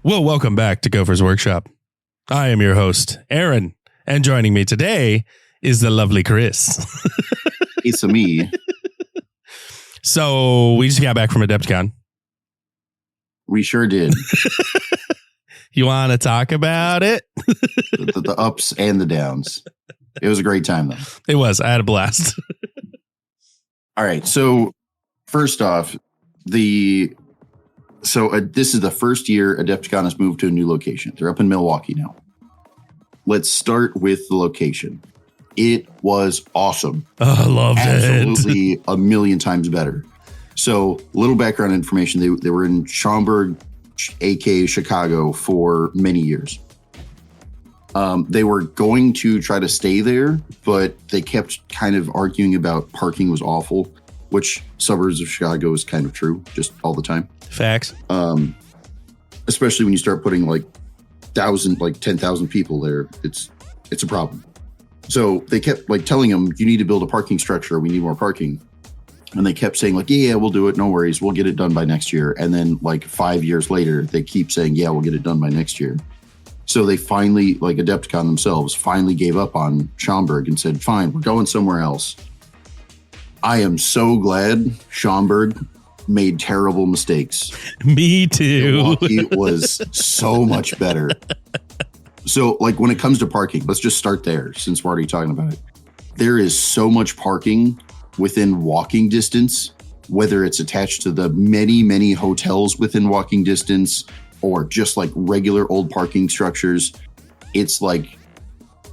Well, welcome back to Gopher's Workshop. I am your host, Aaron, and joining me today is the lovely Chris. It's me. So we just got back from Adepticon. We sure did. You want to talk about it? the ups and the downs. It was a great time, though. It was. I had a blast. All right. So first off, this is the first year Adepticon has moved to a new location. They're up in Milwaukee now. Let's start with the location. It was awesome. Oh, I loved it. Absolutely a million times better. So little background information. They were in Schaumburg, aka Chicago, for many years. They were going to try to stay there, but they kept kind of arguing about parking was awful, which suburbs of Chicago is kind of true, just all the time. Facts. Especially when you start putting 10,000 people there, it's a problem. So they kept telling them, you need to build a parking structure. We need more parking. And they kept saying yeah, we'll do it. No worries. We'll get it done by next year. And then 5 years later, they keep saying, yeah, we'll get it done by next year. So they finally, Adepticon themselves, finally gave up on Schaumburg and said, fine, we're going somewhere else. I am so glad Schaumburg made terrible mistakes. Me too. Milwaukee was so much better. So when it comes to parking, let's just start there since we're already talking about it. There is so much parking within walking distance, whether it's attached to the many, many hotels within walking distance or just regular old parking structures. It's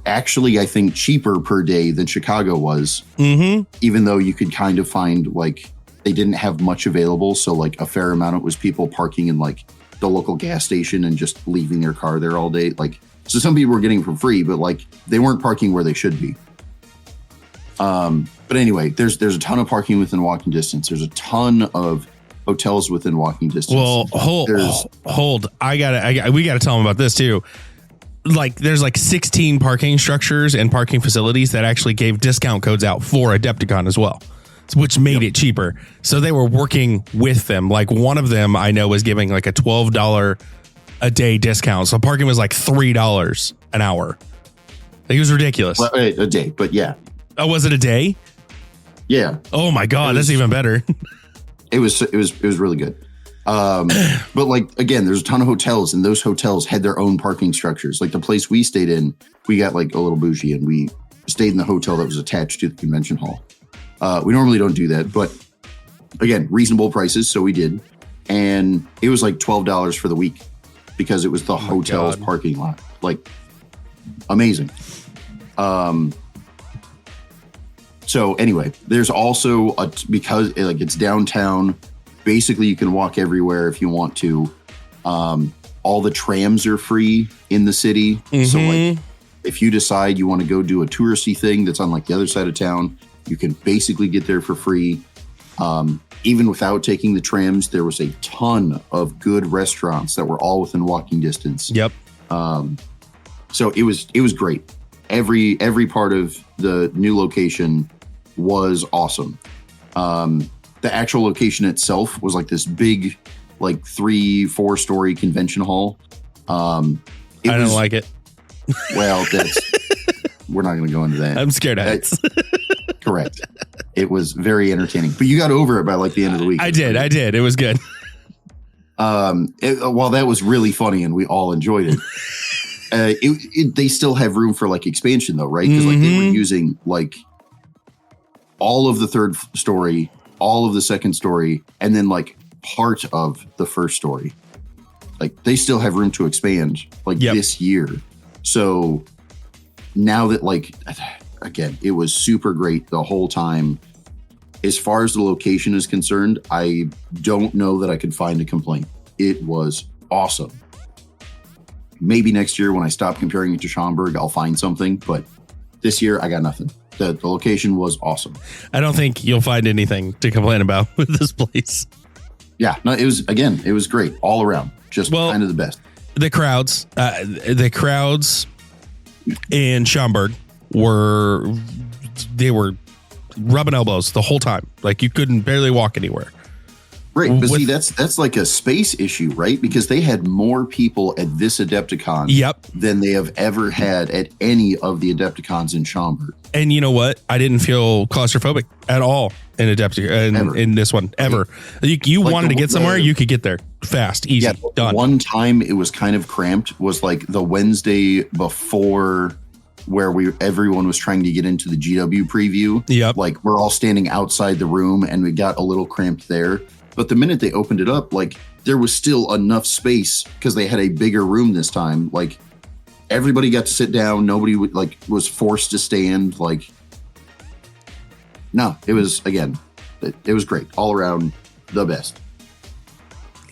actually, I think, cheaper per day than Chicago was, even though you could kind of find they didn't have much available. So a fair amount of it was people parking in the local gas station and just leaving their car there all day. So some people were getting it for free, but they weren't parking where they should be. But anyway, there's a ton of parking within walking distance. There's a ton of hotels within walking distance. Well, hold. We gotta tell them about this too. There's 16 parking structures and parking facilities that actually gave discount codes out for Adepticon as well, which made it cheaper. So they were working with them. One of them I know was giving a $12 a day discount. So parking was $3 an hour. It was ridiculous. Well, a day, but yeah. Oh, was it a day? Yeah. Oh my God, that's even better. It was really good. But again, there's a ton of hotels, and those hotels had their own parking structures. The place we stayed in, we got a little bougie, and we stayed in the hotel that was attached to the convention hall. We normally don't do that, but again, reasonable prices, so we did. And it was $12 for the week because it was the hotel's parking lot. Amazing. So anyway, there's also because it's downtown, basically you can walk everywhere if you want to. All the trams are free in the city. So if you decide you want to go do a touristy thing that's on the other side of town, you can basically get there for free. Even without taking the trams, there was a ton of good restaurants that were all within walking distance. Yep. So it was great. Every part of the new location was awesome. The actual location itself was this big 3-4 story convention hall. I don't like it. Well, we're not going to go into that. I'm scared of heights. Correct. It was very entertaining, but you got over it by the end of the week. I did. It was good. While that was really funny and we all enjoyed it, they still have room for expansion though, right? Because they were using all of the third story, all of the second story, and then part of the first story. They still have room to expand this year. So now that again, it was super great the whole time. As far as the location is concerned, I don't know that I could find a complaint. It was awesome. Maybe next year when I stop comparing it to Schaumburg, I'll find something, but this year I got nothing. The location was awesome. I don't think you'll find anything to complain about with this place. Yeah, no, it was great all around. Just kind of the best. The crowds in Schaumburg were rubbing elbows the whole time. You couldn't barely walk anywhere. Right, but see, that's like a space issue, right? Because they had more people at this Adepticon than they have ever had at any of the Adepticons in Schaumburg. And you know what? I didn't feel claustrophobic at all in Adepticon in this one ever. You like wanted to get somewhere, you could get there fast, easy, done. One time it was kind of cramped was like the Wednesday before, where everyone was trying to get into the GW preview. Yep. Like we're all standing outside the room and we got a little cramped there. But the minute they opened it up, like there was still enough space because they had a bigger room this time. Like everybody got to sit down. Nobody was forced to stand. Like, no, it was, again, it was great all around, the best.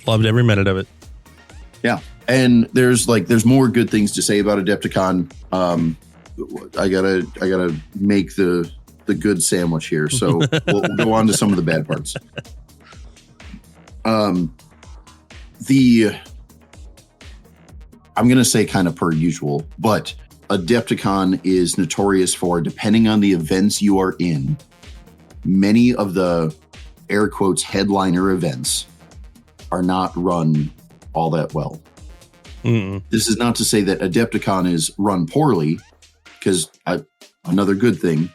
Loved every minute of it. Yeah. And there's more good things to say about Adepticon. I gotta make the good sandwich here. So we'll go on to some of the bad parts. I'm going to say kind of per usual, but Adepticon is notorious for, depending on the events you are in, many of the air quotes headliner events are not run all that well. This is not to say that Adepticon is run poorly, because another good thing,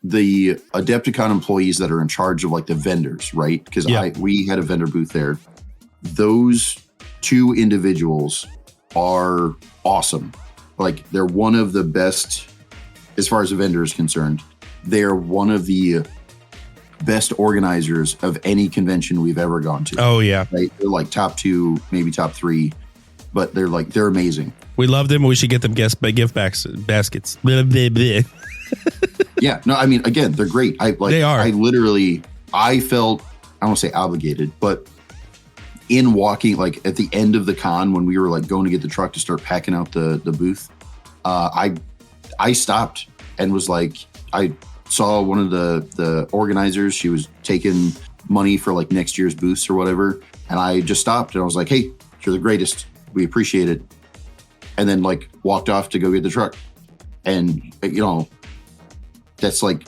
the Adepticon employees that are in charge of like the vendors, right? Because we had a vendor booth there. Those two individuals are awesome. Like they're one of the best as far as the vendor is concerned. They're one of the best organizers of any convention we've ever gone to. Oh yeah. Right? They're like top 2, maybe top 3, but they're amazing. We love them. We should get them gift baskets. Blah, blah, blah. Yeah, no, I mean, again, they're great. They are. I felt, I won't say obligated, but in walking, like at the end of the con, when we were like going to get the truck to start packing out the booth, I stopped and was like, I saw one of the organizers. She was taking money for like next year's booths or whatever. And I just stopped and I was like, hey, you're the greatest. We appreciate it. And then like walked off to go get the truck. And, you know, that's like,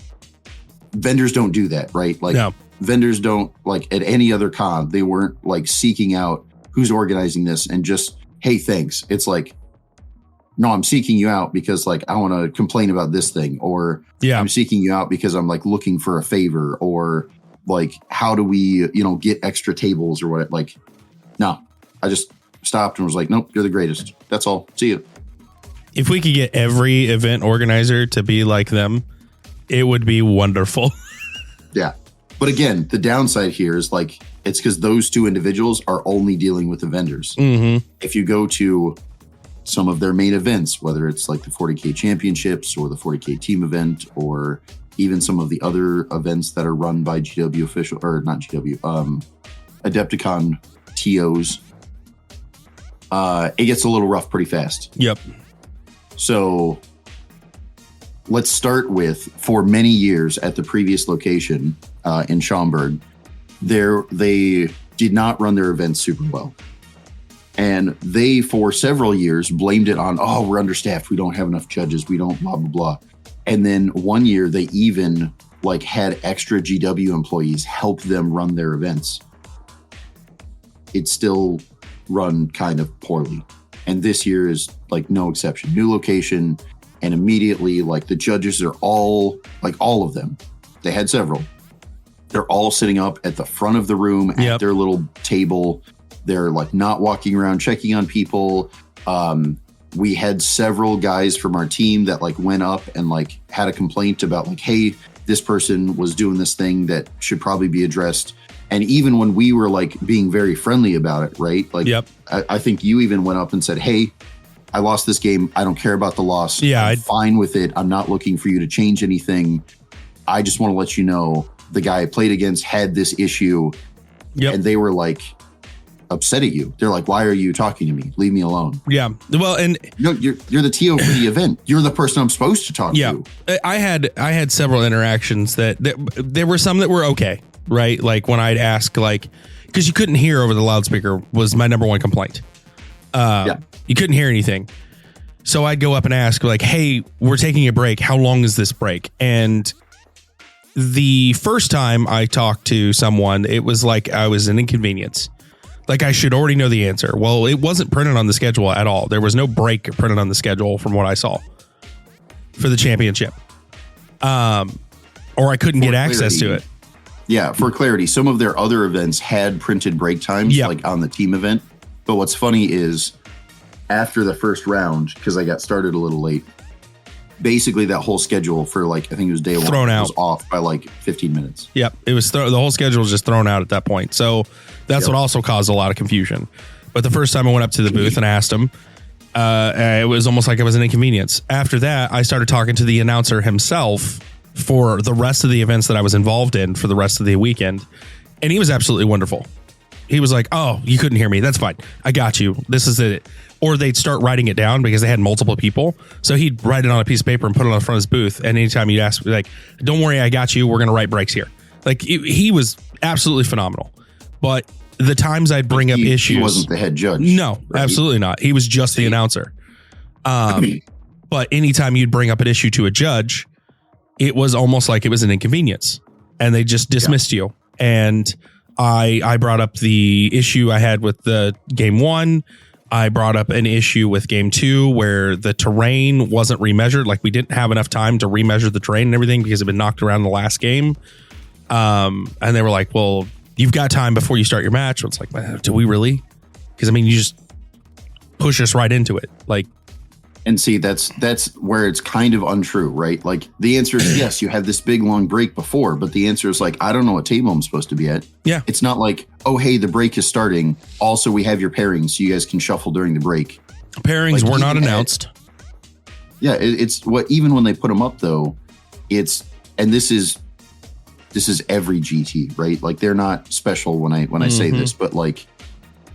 vendors don't do that, right? Like vendors don't, like at any other con, they weren't like seeking out who's organizing this and just, hey, thanks. It's like, no, I'm seeking you out because like, I want to complain about this thing, or I'm seeking you out because I'm like looking for a favor, or like, how do we, you know, get extra tables or what? Like, no, I just stopped and was like, nope, you're the greatest. That's all. See you. If we could get every event organizer to be like them, it would be wonderful. Yeah. But again, the downside here is like, it's because those two individuals are only dealing with the vendors. Mm-hmm. If you go to some of their main events, whether it's like the 40K championships or the 40K team event, or even some of the other events that are run by GW official, or not GW, Adepticon TOs, it gets a little rough pretty fast. Yep. So let's start with, for many years at the previous location in Schaumburg, they did not run their events super well. And they, for several years, blamed it on, oh, we're understaffed. We don't have enough judges. We don't blah, blah, blah. And then one year they even like had extra GW employees help them run their events. It's still run kind of poorly. And this year is like no exception. New location. And immediately, like the judges are all, like all of them, they had several. They're all sitting up at the front of the room at their little table. They're like not walking around checking on people. We had several guys from our team that like went up and like had a complaint about like, hey, this person was doing this thing that should probably be addressed. And even when we were like being very friendly about it, right? Like, I think you even went up and said, hey, I lost this game. I don't care about the loss. Yeah, I'm fine with it. I'm not looking for you to change anything. I just want to let you know the guy I played against had this issue. And they were like upset at you. They're like, why are you talking to me? Leave me alone. Yeah. Well, and no, you're the TO for the event. You're the person I'm supposed to talk to. I had several interactions that there were some that were okay, right? Like when I'd ask, like, because you couldn't hear over the loudspeaker was my number one complaint. You couldn't hear anything. So I'd go up and ask like, hey, we're taking a break. How long is this break? And the first time I talked to someone, it was like I was an inconvenience. Like I should already know the answer. Well, it wasn't printed on the schedule at all. There was no break printed on the schedule from what I saw for the championship. Or I couldn't get access to it. Yeah, for clarity, some of their other events had printed break times, like on the team event. But what's funny is after the first round, because I got started a little late, basically that whole schedule for like, I think it was day one, was off by like 15 minutes. Yep. It was the whole schedule was just thrown out at that point. So that's what also caused a lot of confusion. But the first time I went up to the booth and asked him, it was almost like it was an inconvenience. After that, I started talking to the announcer himself for the rest of the events that I was involved in for the rest of the weekend. And he was absolutely wonderful. He was like, oh, you couldn't hear me. That's fine. I got you. This is it. Or they'd start writing it down because they had multiple people. So he'd write it on a piece of paper and put it on the front of his booth. And anytime you'd ask, like, don't worry, I got you. We're going to write breaks here. Like he was absolutely phenomenal. But the times I'd bring up issues. He wasn't the head judge. No, right? Absolutely not. He was just the announcer. But anytime you'd bring up an issue to a judge, it was almost like it was an inconvenience and they just dismissed you. And I brought up the issue I had with the game one. I brought up an issue with game two where the terrain wasn't remeasured. Like we didn't have enough time to remeasure the terrain and everything because it had been knocked around in the last game. And they were like, well, you've got time before you start your match. It's like, do we really? Because I mean, you just push us right into it. Like, and see, that's where it's kind of untrue, right? Like the answer is yes, you had this big long break before, but the answer is like, I don't know what table I'm supposed to be at. Yeah. It's not like, oh, hey, the break is starting. Also, we have your pairings so you guys can shuffle during the break. Pairings like, were not announced. Yeah. It's what, even when they put them up though, it's, and this is every GT, right? Like they're not special when I say this, but like,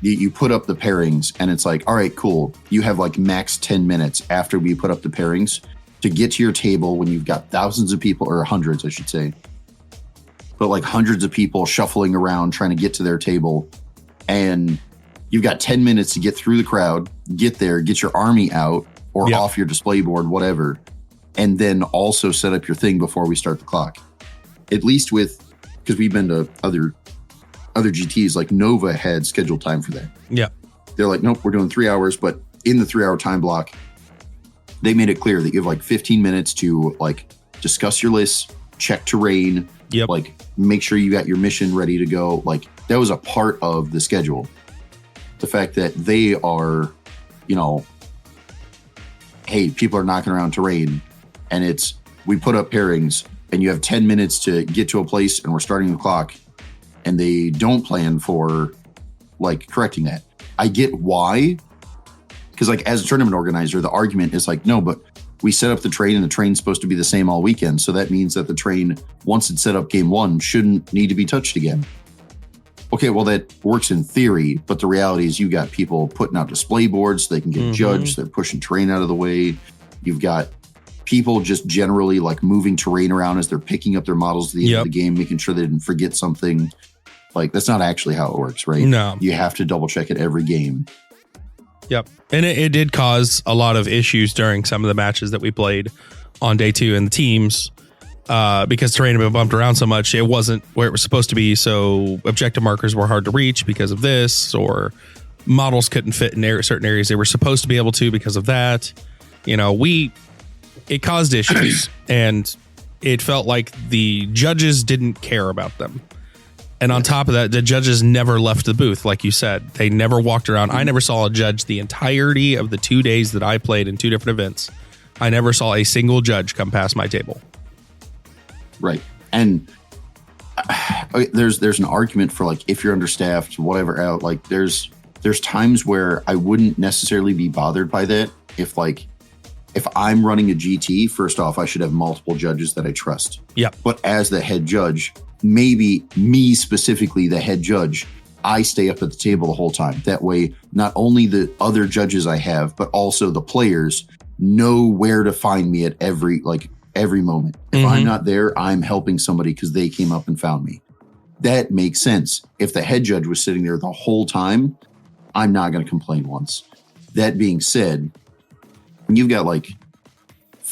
you put up the pairings and it's like, all right, cool. You have like max 10 minutes after we put up the pairings to get to your table when you've got thousands of people, or hundreds, I should say, but like hundreds of people shuffling around trying to get to their table. And you've got 10 minutes to get through the crowd, get there, get your army out or off your display board, whatever. And then also set up your thing before we start the clock. At least because we've been to other GTs, like Nova had scheduled time for that. Yeah. They're like, nope, we're doing 3 hours, but in the 3 hour time block, they made it clear that you have like 15 minutes to like discuss your lists, check terrain, like make sure you got your mission ready to go. Like that was a part of the schedule. The fact that they are, hey, people are knocking around terrain and we put up pairings and you have 10 minutes to get to a place and we're starting the clock. And they don't plan for like correcting that. I get why, because like as a tournament organizer, the argument is like, no, but we set up the train and the train's supposed to be the same all weekend. So that means that the train, once it's set up game one, shouldn't need to be touched again. Okay, well, that works in theory, but the reality is you got people putting out display boards so they can get judged. They're pushing terrain out of the way. You've got people just generally like moving terrain around as they're picking up their models at the end of the game, making sure they didn't forget something. Like, that's not actually how it works, right? No. You have to double check it every game. Yep. And it did cause a lot of issues during some of the matches that we played on day two in the teams because terrain had been bumped around so much. It wasn't where it was supposed to be. So objective markers were hard to reach because of this, or models couldn't fit in certain areas they were supposed to be able to because of that. It caused issues and it felt like the judges didn't care about them. And on top of that, the judges never left the booth. Like you said, they never walked around. I never saw a judge the entirety of the 2 days that I played in 2 different events. I never saw a single judge come past my table. Right. And there's an argument for like, if you're understaffed, whatever out, like there's times where I wouldn't necessarily be bothered by that. If I'm running a GT, first off, I should have multiple judges that I trust. Yep. But as the head judge, maybe me specifically, the head judge, I stay up at the table the whole time. That way, not only the other judges I have, but also the players know where to find me at every moment. If I'm not there, I'm helping somebody because they came up and found me. That makes sense. If the head judge was sitting there the whole time, I'm not going to complain once. That being said, when you've got like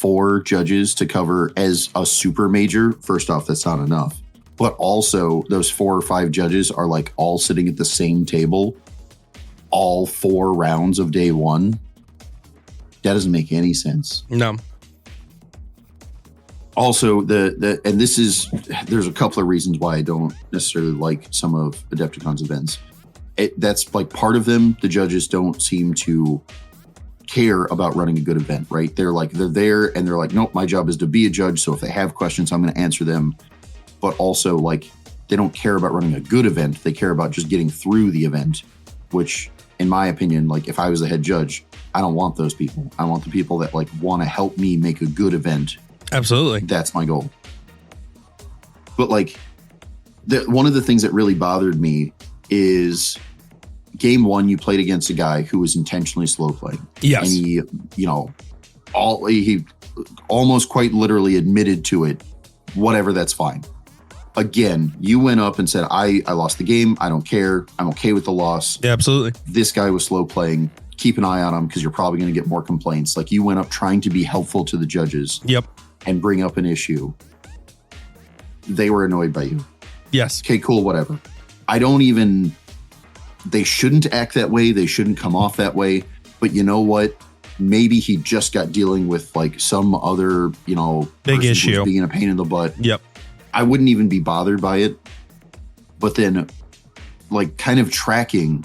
4 judges to cover as a super major, first off, that's not enough. But also those 4 or 5 judges are like all sitting at the same table, all 4 rounds of day 1. That doesn't make any sense. No. Also, and this is, there's a couple of reasons why I don't necessarily like some of Adepticon's events. That's like part of them. The judges don't seem to care about running a good event, right? They're there and they're like, nope, my job is to be a judge. So if they have questions, I'm going to answer them. But also, like, they don't care about running a good event. They care about just getting through the event, which, in my opinion, like, if I was the head judge, I don't want those people. I want the people that like want to help me make a good event. Absolutely. That's my goal. But like, one of the things that really bothered me is game 1, you played against a guy who was intentionally slow playing. Yes. And he almost quite literally admitted to it. Whatever, that's fine. Again, you went up and said, I lost the game. I don't care. I'm okay with the loss. Yeah, absolutely. This guy was slow playing. Keep an eye on him because you're probably going to get more complaints. Like, you went up trying to be helpful to the judges. Yep. And bring up an issue. They were annoyed by you. Yes. Okay, cool, whatever. They shouldn't act that way. They shouldn't come off that way. But you know what? Maybe he just got dealing with like some other, big issue, being a pain in the butt. Yep. I wouldn't even be bothered by it. But then, like, kind of tracking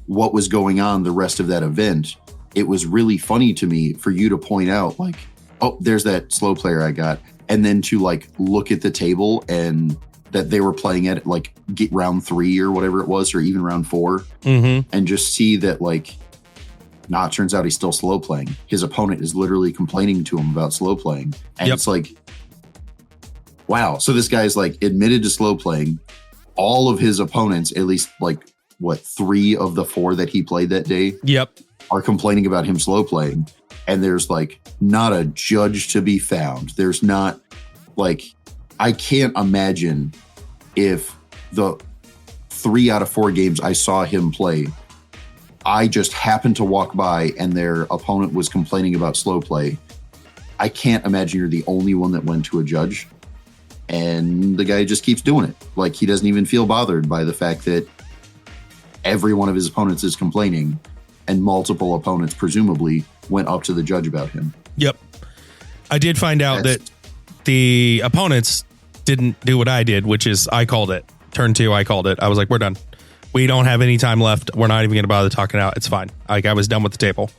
what was going on the rest of that event, it was really funny to me for you to point out, like, oh, there's that slow player I got. And then to like look at the table and that they were playing at like get round 3 or whatever it was, or even round 4, and just see that like, it turns out he's still slow playing. His opponent is literally complaining to him about slow playing. And It's like, wow. So this guy's like admitted to slow playing. All of his opponents, at least like 3 of the 4 that he played that day, are complaining about him slow playing. And there's like not a judge to be found. There's not like, I can't imagine if the 3 out of 4 games I saw him play, I just happened to walk by and their opponent was complaining about slow play. I can't imagine you're the only one that went to a judge. And the guy just keeps doing it. Like, he doesn't even feel bothered by the fact that every one of his opponents is complaining and multiple opponents presumably went up to the judge about him. Yep. I did find out that the opponents didn't do what I did, which is I called it. Turn 2, I called it. I was like, we're done. We don't have any time left. We're not even going to bother talking it out. It's fine. Like, I was done with the table.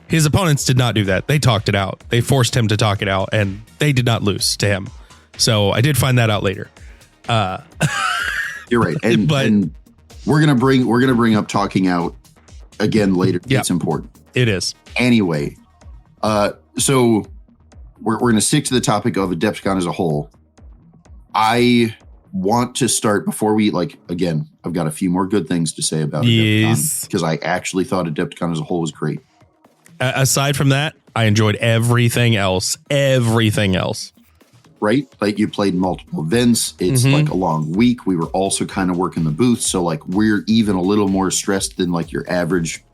His opponents did not do that. They talked it out. They forced him to talk it out, and they did not lose to him. So I did find that out later. You're right. And we're gonna bring up talking out again later. Yep. It's important. It is. Anyway, so we're going to stick to the topic of Adepticon as a whole. I want to start before we again, I've got a few more good things to say about Adepticon because I actually thought Adepticon as a whole was great. Aside from that, I enjoyed everything else. Right? Like, you played multiple events. It's like a long week. We were also kind of working the booth. So like, we're even a little more stressed than like your average,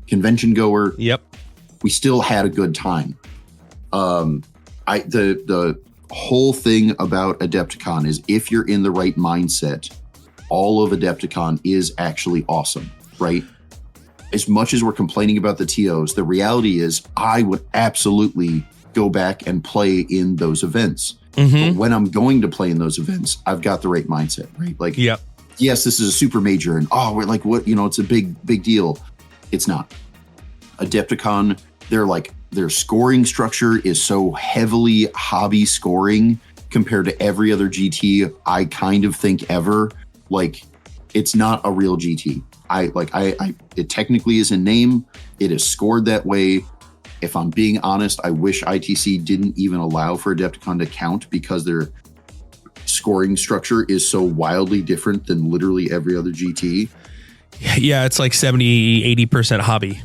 convention goer. Yep. We still had a good time. The whole thing about Adepticon is if you're in the right mindset, all of Adepticon is actually awesome, right? As much as we're complaining about the TOs, the reality is I would absolutely go back and play in those events. But when I'm going to play in those events, I've got the right mindset, right? Like, yes, this is a super major and we're like, what, it's a big deal. It's not. Adepticon, their scoring structure is so heavily hobby scoring compared to every other GT I kind of think ever. Like, it's not a real GT. It technically is in name. It is scored that way. If I'm being honest, I wish ITC didn't even allow for Adepticon to count because their scoring structure is so wildly different than literally every other GT. Yeah, it's like 70-80% hobby.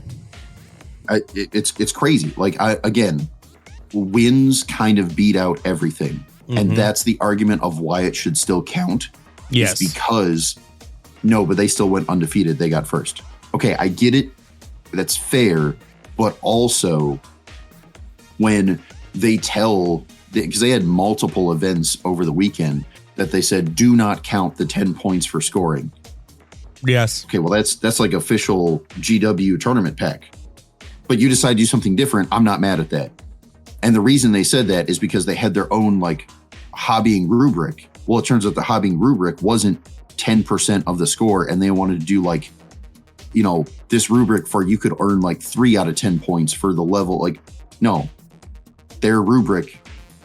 It's crazy. Again, wins kind of beat out everything. And that's the argument of why it should still count. Yes. It's because, but they still went undefeated. They got first. Okay, I get it. That's fair. But also, when they tell, because they had multiple events over the weekend, that they said, do not count the 10 points for scoring. Yes. Okay, well, that's like official GW tournament pack. But you decide to do something different. I'm not mad at that. And the reason they said that is because they had their own like hobbying rubric. Well, it turns out the hobbying rubric wasn't 10% of the score, and they wanted to do like, you know, this rubric for you could earn like 3 out of 10 points for the level. Like, no, their rubric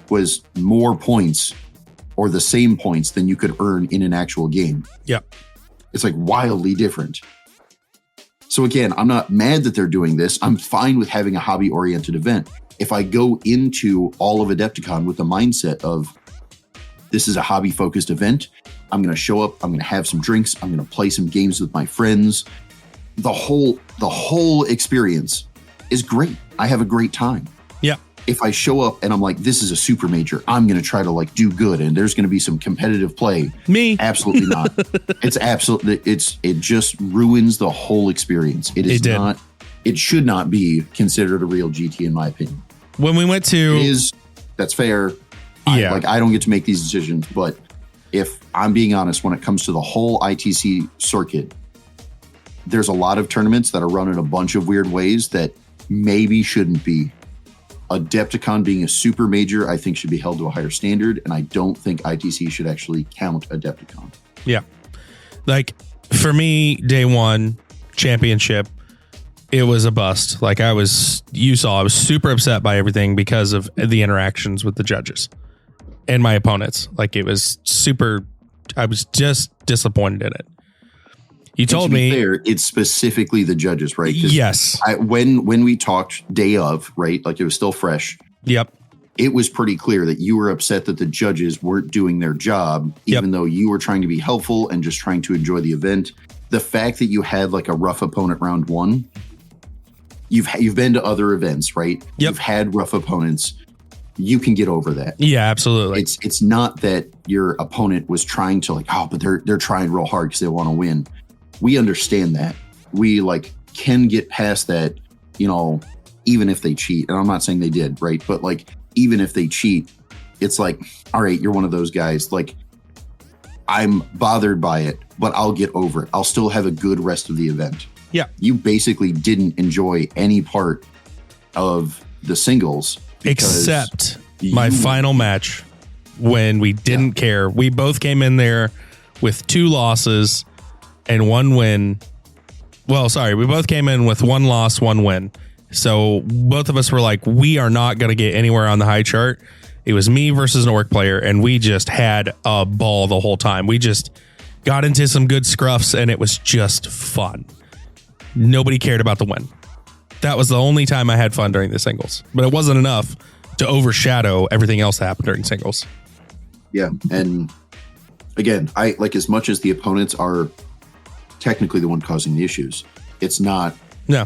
was more points or the same points than you could earn in an actual game. Yeah. It's like wildly different. So again, I'm not mad that they're doing this. I'm fine with having a hobby-oriented event. If I go into all of Adepticon with the mindset of this is a hobby-focused event, I'm going to show up, I'm going to have some drinks, I'm going to play some games with my friends. The whole experience is great. I have a great time. Yeah. If I show up and I'm like, this is a super major, I'm going to try to like do good and there's going to be some competitive play. Me? Absolutely not. It just ruins the whole experience. It should not be considered a real GT in my opinion. When we went to, that's fair. Yeah. I don't get to make these decisions, but if I'm being honest, when it comes to the whole ITC circuit, there's a lot of tournaments that are run in a bunch of weird ways that maybe shouldn't be. Adepticon being a super major, I think should be held to a higher standard, and I don't think ITC should actually count Adepticon. Yeah. Like, for me, day one, championship, it was a bust. Like, I was super upset by everything because of the interactions with the judges and my opponents. Like, it was I was just disappointed in it. You told me fair, it's specifically the judges, right? Yes. When we talked day of, right? Like it was still fresh. Yep. It was pretty clear that you were upset that the judges weren't doing their job, even though you were trying to be helpful and just trying to enjoy the event. The fact that you had like a rough opponent round one, you've been to other events, right? Yep. You've had rough opponents. You can get over that. Yeah, absolutely. It's not that your opponent was trying to like, but they're trying real hard because they want to win. We understand that. We like can get past that, you know, even if they cheat. And I'm not saying they did, right? But like, even if they cheat, it's like, all right, you're one of those guys. Like, I'm bothered by it, but I'll get over it. I'll still have a good rest of the event. Yeah. You basically didn't enjoy any part of the singles. Except my final match when we didn't care. We both came in there with 2 losses and 1 win. Well, sorry, we both came in with 1 loss, 1 win. So both of us were like, we are not going to get anywhere on the high chart. It was me versus an orc player, and we just had a ball the whole time. We just got into some good scruffs, and it was just fun. Nobody cared about the win. That was the only time I had fun during the singles, but it wasn't enough to overshadow everything else that happened during singles. Yeah, and again, I like as much as the opponents are technically the one causing the issues, it's not. No.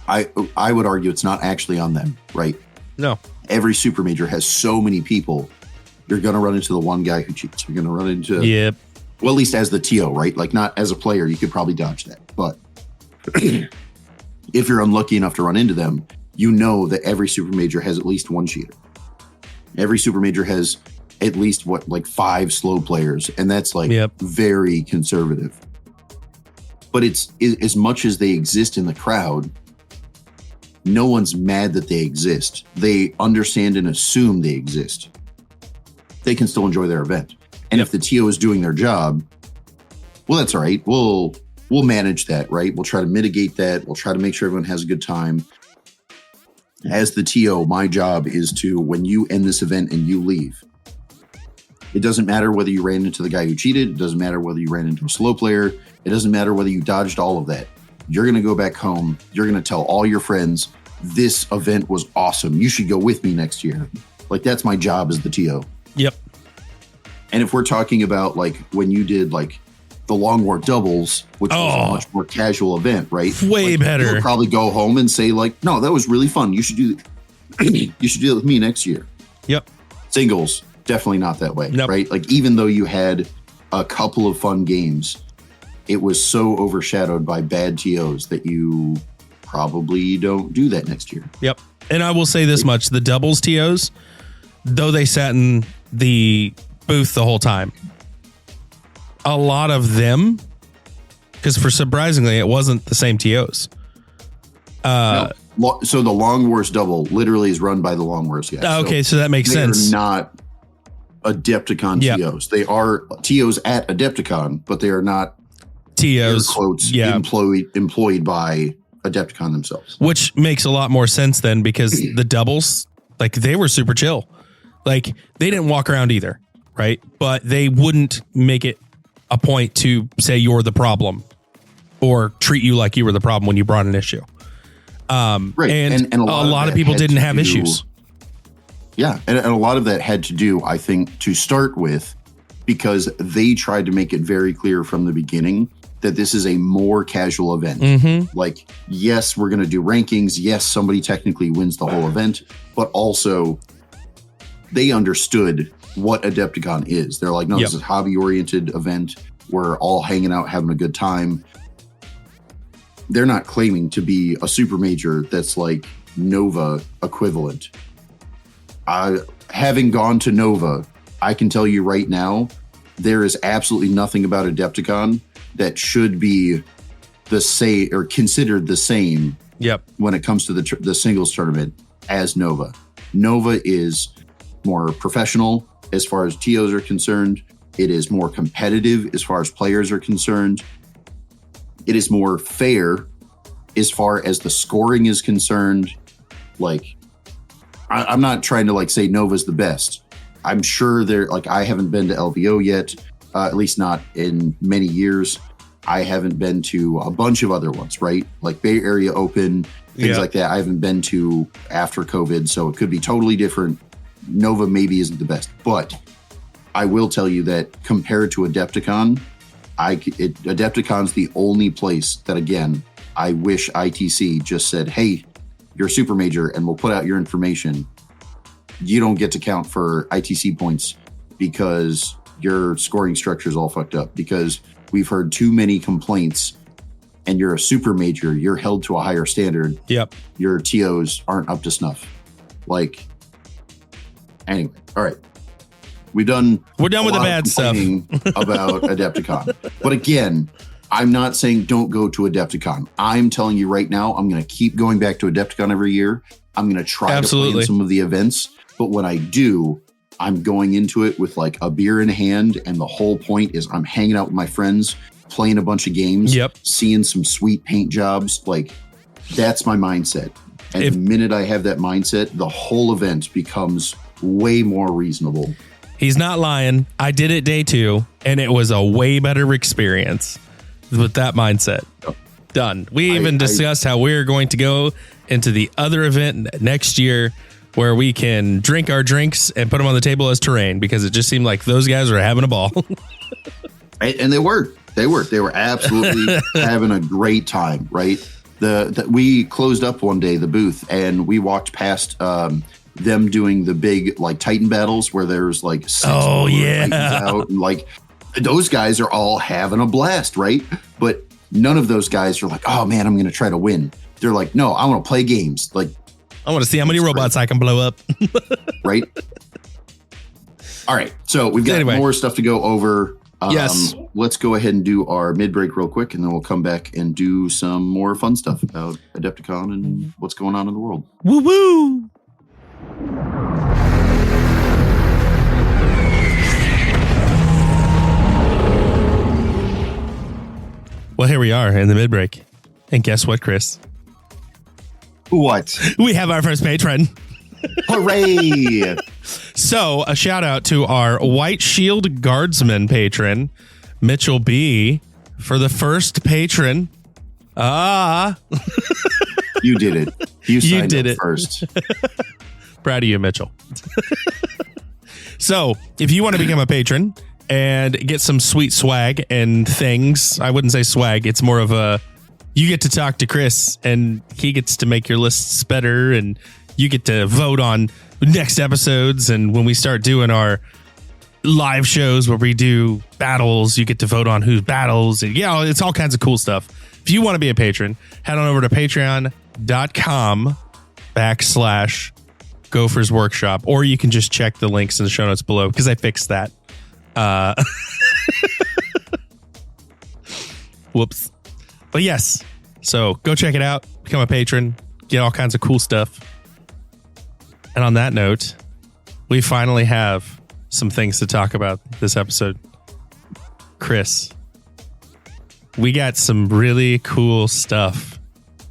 I would argue it's not actually on them, right? No. Every super major has so many people. You're going to run into the one guy who cheats. You're going to run into, well, at least as the TO, right? Like not as a player, you could probably dodge that. But if you're unlucky enough to run into them, you know that every super major has at least one cheater. Every super major has at least 5 slow players. And that's very conservative. But it's as much as they exist in the crowd, no one's mad that they exist. They understand and assume they exist. They can still enjoy their event. And if the TO is doing their job, well, that's all right. We'll manage that, right? We'll try to mitigate that. We'll try to make sure everyone has a good time. As the TO, my job is to, when you end this event and you leave, it doesn't matter whether you ran into the guy who cheated. It doesn't matter whether you ran into a slow player. It doesn't matter whether you dodged all of that. You're going to go back home. You're going to tell all your friends, this event was awesome. You should go with me next year. Like, that's my job as the TO. Yep. And if we're talking about like when you did like the Long War doubles, which was a much more casual event, right? Way better. You'll probably go home and say like, no, that was really fun. You should do you should do it with me next year. Yep. Singles, definitely not that way, right? Like, even though you had a couple of fun games, it was so overshadowed by bad TOs that you probably don't do that next year. Yep. And I will say this much, the doubles TOs, though they sat in the booth the whole time, a lot of them, because for surprisingly, it wasn't the same TOs. No. So the Long Wars double literally is run by the Long Wars guys. Okay, so that makes sense. They're not Adepticon TOs. They are TOs at Adepticon, but they are not TOs, quotes, employed by Adepticon themselves. Which makes a lot more sense then, because the doubles, like, they were super chill. Like, they didn't walk around either, right? But they wouldn't make it a point to say you're the problem or treat you like you were the problem when you brought an issue. Right. And a lot of people didn't have issues. Yeah. And a lot of that had to do, I think, to start with, because they tried to make it very clear from the beginning that this is a more casual event. Mm-hmm. Like, yes, we're going to do rankings. Yes, somebody technically wins the whole event, but also they understood what Adepticon is. They're like, no, this is a hobby-oriented event. We're all hanging out, having a good time. They're not claiming to be a super major that's like Nova equivalent. Having gone to Nova, I can tell you right now, there is absolutely nothing about Adepticon that should be the same or considered the same. When it comes to the singles tournament as Nova. Nova is more professional as far as TOs are concerned. It is more competitive as far as players are concerned. It is more fair as far as the scoring is concerned. Like, I'm not trying to like say Nova's the best. I'm sure I haven't been to LVO yet, at least not in many years. I haven't been to a bunch of other ones, right? Like Bay Area Open, things like that. I haven't been to after COVID, so it could be totally different. Nova maybe isn't the best, but I will tell you that compared to Adepticon, Adepticon's the only place that, again, I wish ITC just said, hey, you're a super major and we'll put out your information. You don't get to count for ITC points because your scoring structure is all fucked up, because we've heard too many complaints, and you're a super major, you're held to a higher standard. Your TOs aren't up to snuff. Like, anyway, all right. We're done with the bad stuff about Adepticon. But again, I'm not saying don't go to Adepticon. I'm telling you right now, I'm going to keep going back to Adepticon every year. I'm going to try to play in some of the events. But when I do, I'm going into it with like a beer in hand. And the whole point is I'm hanging out with my friends, playing a bunch of games, seeing some sweet paint jobs. Like, that's my mindset. And the minute I have that mindset, the whole event becomes way more reasonable. He's not lying. I did it day 2, and it was a way better experience with that mindset. Done. We even discussed how we're going to go into the other event next year where we can drink our drinks and put them on the table as terrain, because it just seemed like those guys were having a ball. And they were. They were absolutely having a great time, right? We closed up one day, the booth, and we walked past them doing the big like Titan battles where there's like 6 Titans out, and like those guys are all having a blast, right? But none of those guys are like, oh man, I'm gonna try to win. They're like, no, I want to play games. Like, I want to see how many robots I can blow up. Right. All right, so we've got more stuff to go over. Yes, let's go ahead and do our mid-break real quick, and then we'll come back and do some more fun stuff about Adepticon and what's going on in the world. Woo woo. Well, here we are in the mid-break. And guess what, Chris? What? We have our first patron. Hooray! So, a shout out to our White Shield Guardsman patron, Mitchell B, for the first patron. You did it. You did it first. Proud of you, Mitchell. So, if you want to become a patron and get some sweet swag and things, I wouldn't say swag, it's more of a, you get to talk to Chris and he gets to make your lists better, and you get to vote on next episodes. And when we start doing our live shows where we do battles, you get to vote on who's battles, and it's all kinds of cool stuff. If you want to be a patron, head on over to patreon.com/ Gopher's Workshop, or you can just check the links in the show notes below because I fixed that. Whoops. But yes, so go check it out, become a patron, get all kinds of cool stuff. And on that note, we finally have some things to talk about this episode. Chris, we got some really cool stuff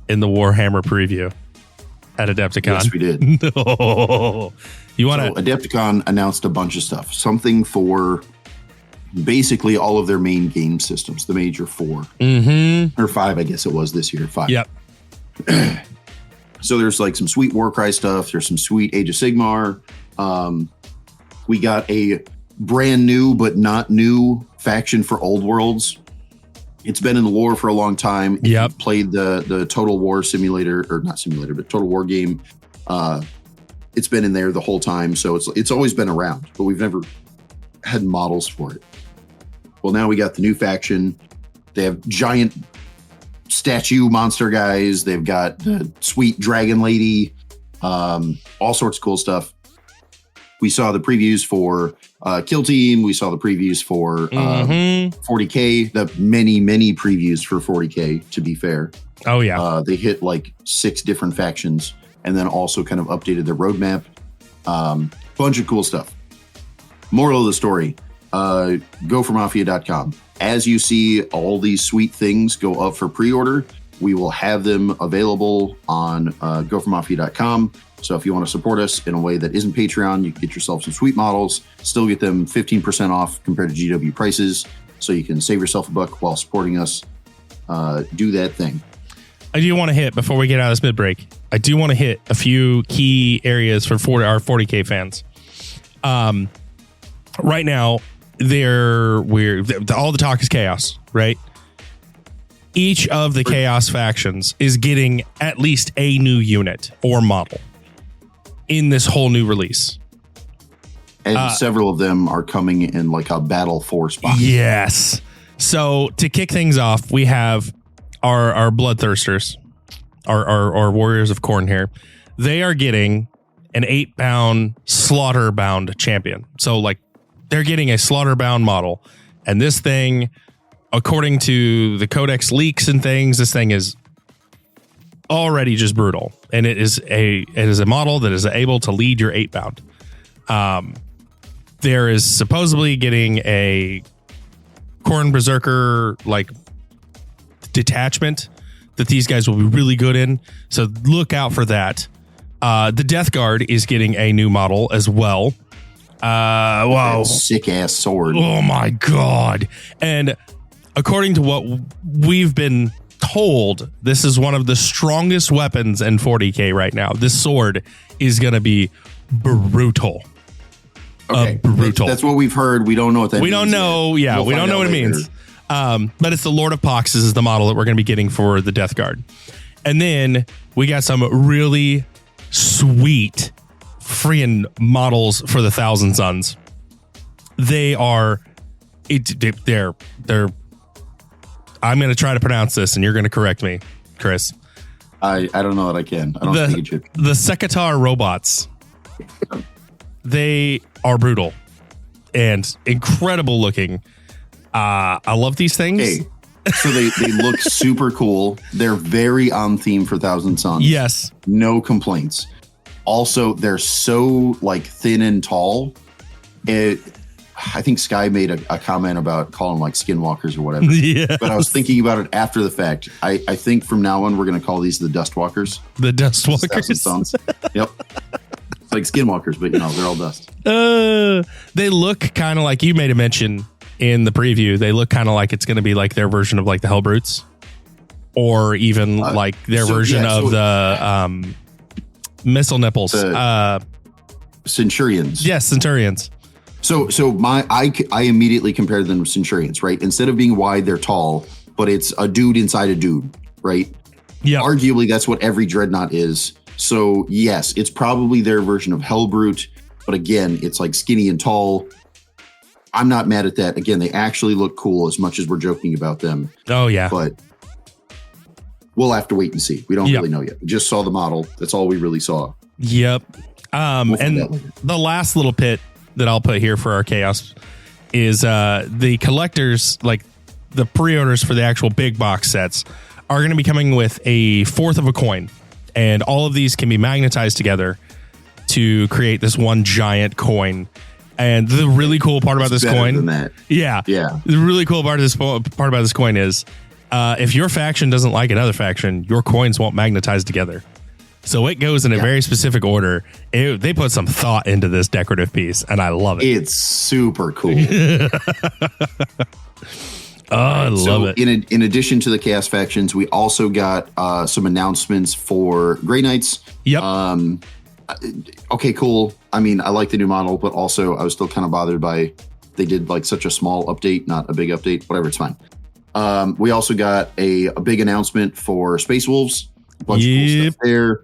in the Warhammer preview at Adepticon. Yes, we did. No. You want to? So Adepticon announced a bunch of stuff. Something for basically all of their main game systems, the major 4. Mm-hmm. Or 5, I guess it was this year. 5. Yep. So there's like some sweet Warcry stuff. There's some sweet Age of Sigmar. We got a brand new but not new faction for Old Worlds. It's been in the lore for a long time. If you've played the Total War simulator, or not simulator, but Total War game. It's been in there the whole time, so it's always been around, but we've never had models for it. Well, now we got the new faction. They have giant statue monster guys. They've got the sweet dragon lady, all sorts of cool stuff. We saw the previews for Kill Team. We saw the previews for 40K, the many previews for 40K, to be fair. Oh, yeah. They hit like 6 different factions and then also kind of updated their roadmap. Bunch of cool stuff. Moral of the story, gophermafia.com. As you see all these sweet things go up for pre-order, we will have them available on gophermafia.com. So if you want to support us in a way that isn't Patreon, you can get yourself some sweet models, still get them 15% off compared to GW prices, so you can save yourself $1 while supporting us. Do that thing. I do want to hit, before we get out of this mid-break, I do want to hit a few key areas for our 40K fans. Right now, all the talk is chaos, right? Each of the chaos factions is getting at least a new unit or model in this whole new release. And several of them are coming in like a battle force box. Yes. So to kick things off, we have our bloodthirsters, our warriors of Khorne here. They are getting an 8-bound slaughter-bound champion. So like they're getting a slaughter-bound model. And this thing, according to the codex leaks and things, this thing is already just brutal, and it is a model that is able to lead your 8-bound. There is supposedly getting a Khorne Berserker like detachment that these guys will be really good in, so look out for that. The Death Guard is getting a new model as well. Wow, sick ass sword! Oh my god! And according to what we've been told, this is one of the strongest weapons in 40K right now. This sword is going to be brutal. Okay, brutal. That's what we've heard. We don't know what that means. We don't know. Yeah, we don't know what it means. But it's the Lord of Poxes is the model that we're going to be getting for the Death Guard. And then we got some really sweet freaking models for the Thousand Sons. They're I'm going to try to pronounce this, and you're going to correct me, Chris. I don't know that I can. I don't think it should. The Sekatar robots, they are brutal and incredible looking. I love these things. Hey, so they look super cool. They're very on theme for Thousand Sons. Yes. No complaints. Also, they're so like thin and tall. I think Sky made a comment about calling them like skinwalkers or whatever. Yes. But I was thinking about it after the fact. I think from now on, we're going to call these the Dustwalkers. The Dustwalkers. Sons. Yep. It's like skinwalkers, but they're all dust. They look kind of like, you made a mention in the preview. They look kind of like it's going to be like their version of like the Hellbrutes, or even like their version of the missile nipples. Centurions. Yes, Centurions. So I immediately compared them to Centurions, right? Instead of being wide, they're tall, but it's a dude inside a dude, right? Yeah. Arguably, that's what every Dreadnought is. So yes, it's probably their version of Hellbrute, but again, it's like skinny and tall. I'm not mad at that. Again, they actually look cool as much as we're joking about them. Oh yeah. But we'll have to wait and see. We don't really know yet. We just saw the model. That's all we really saw. Yep. And the last little pit that I'll put here for our chaos is the collectors, like the pre-orders for the actual big box sets, are going to be coming with a fourth of a coin. And all of these can be magnetized together to create this one giant coin. And the really cool part about this coin, the really cool part about this coin is if your faction doesn't like another faction, your coins won't magnetize together. So it goes in a very specific order. They put some thought into this decorative piece, and I love it. It's super cool. I love it. In addition to the Chaos factions, we also got some announcements for Grey Knights. Yep. Okay, cool. I mean, I like the new model, but also I was still kind of bothered by they did like such a small update, not a big update. Whatever, it's fine. We also got a big announcement for Space Wolves. A bunch of cool stuff there.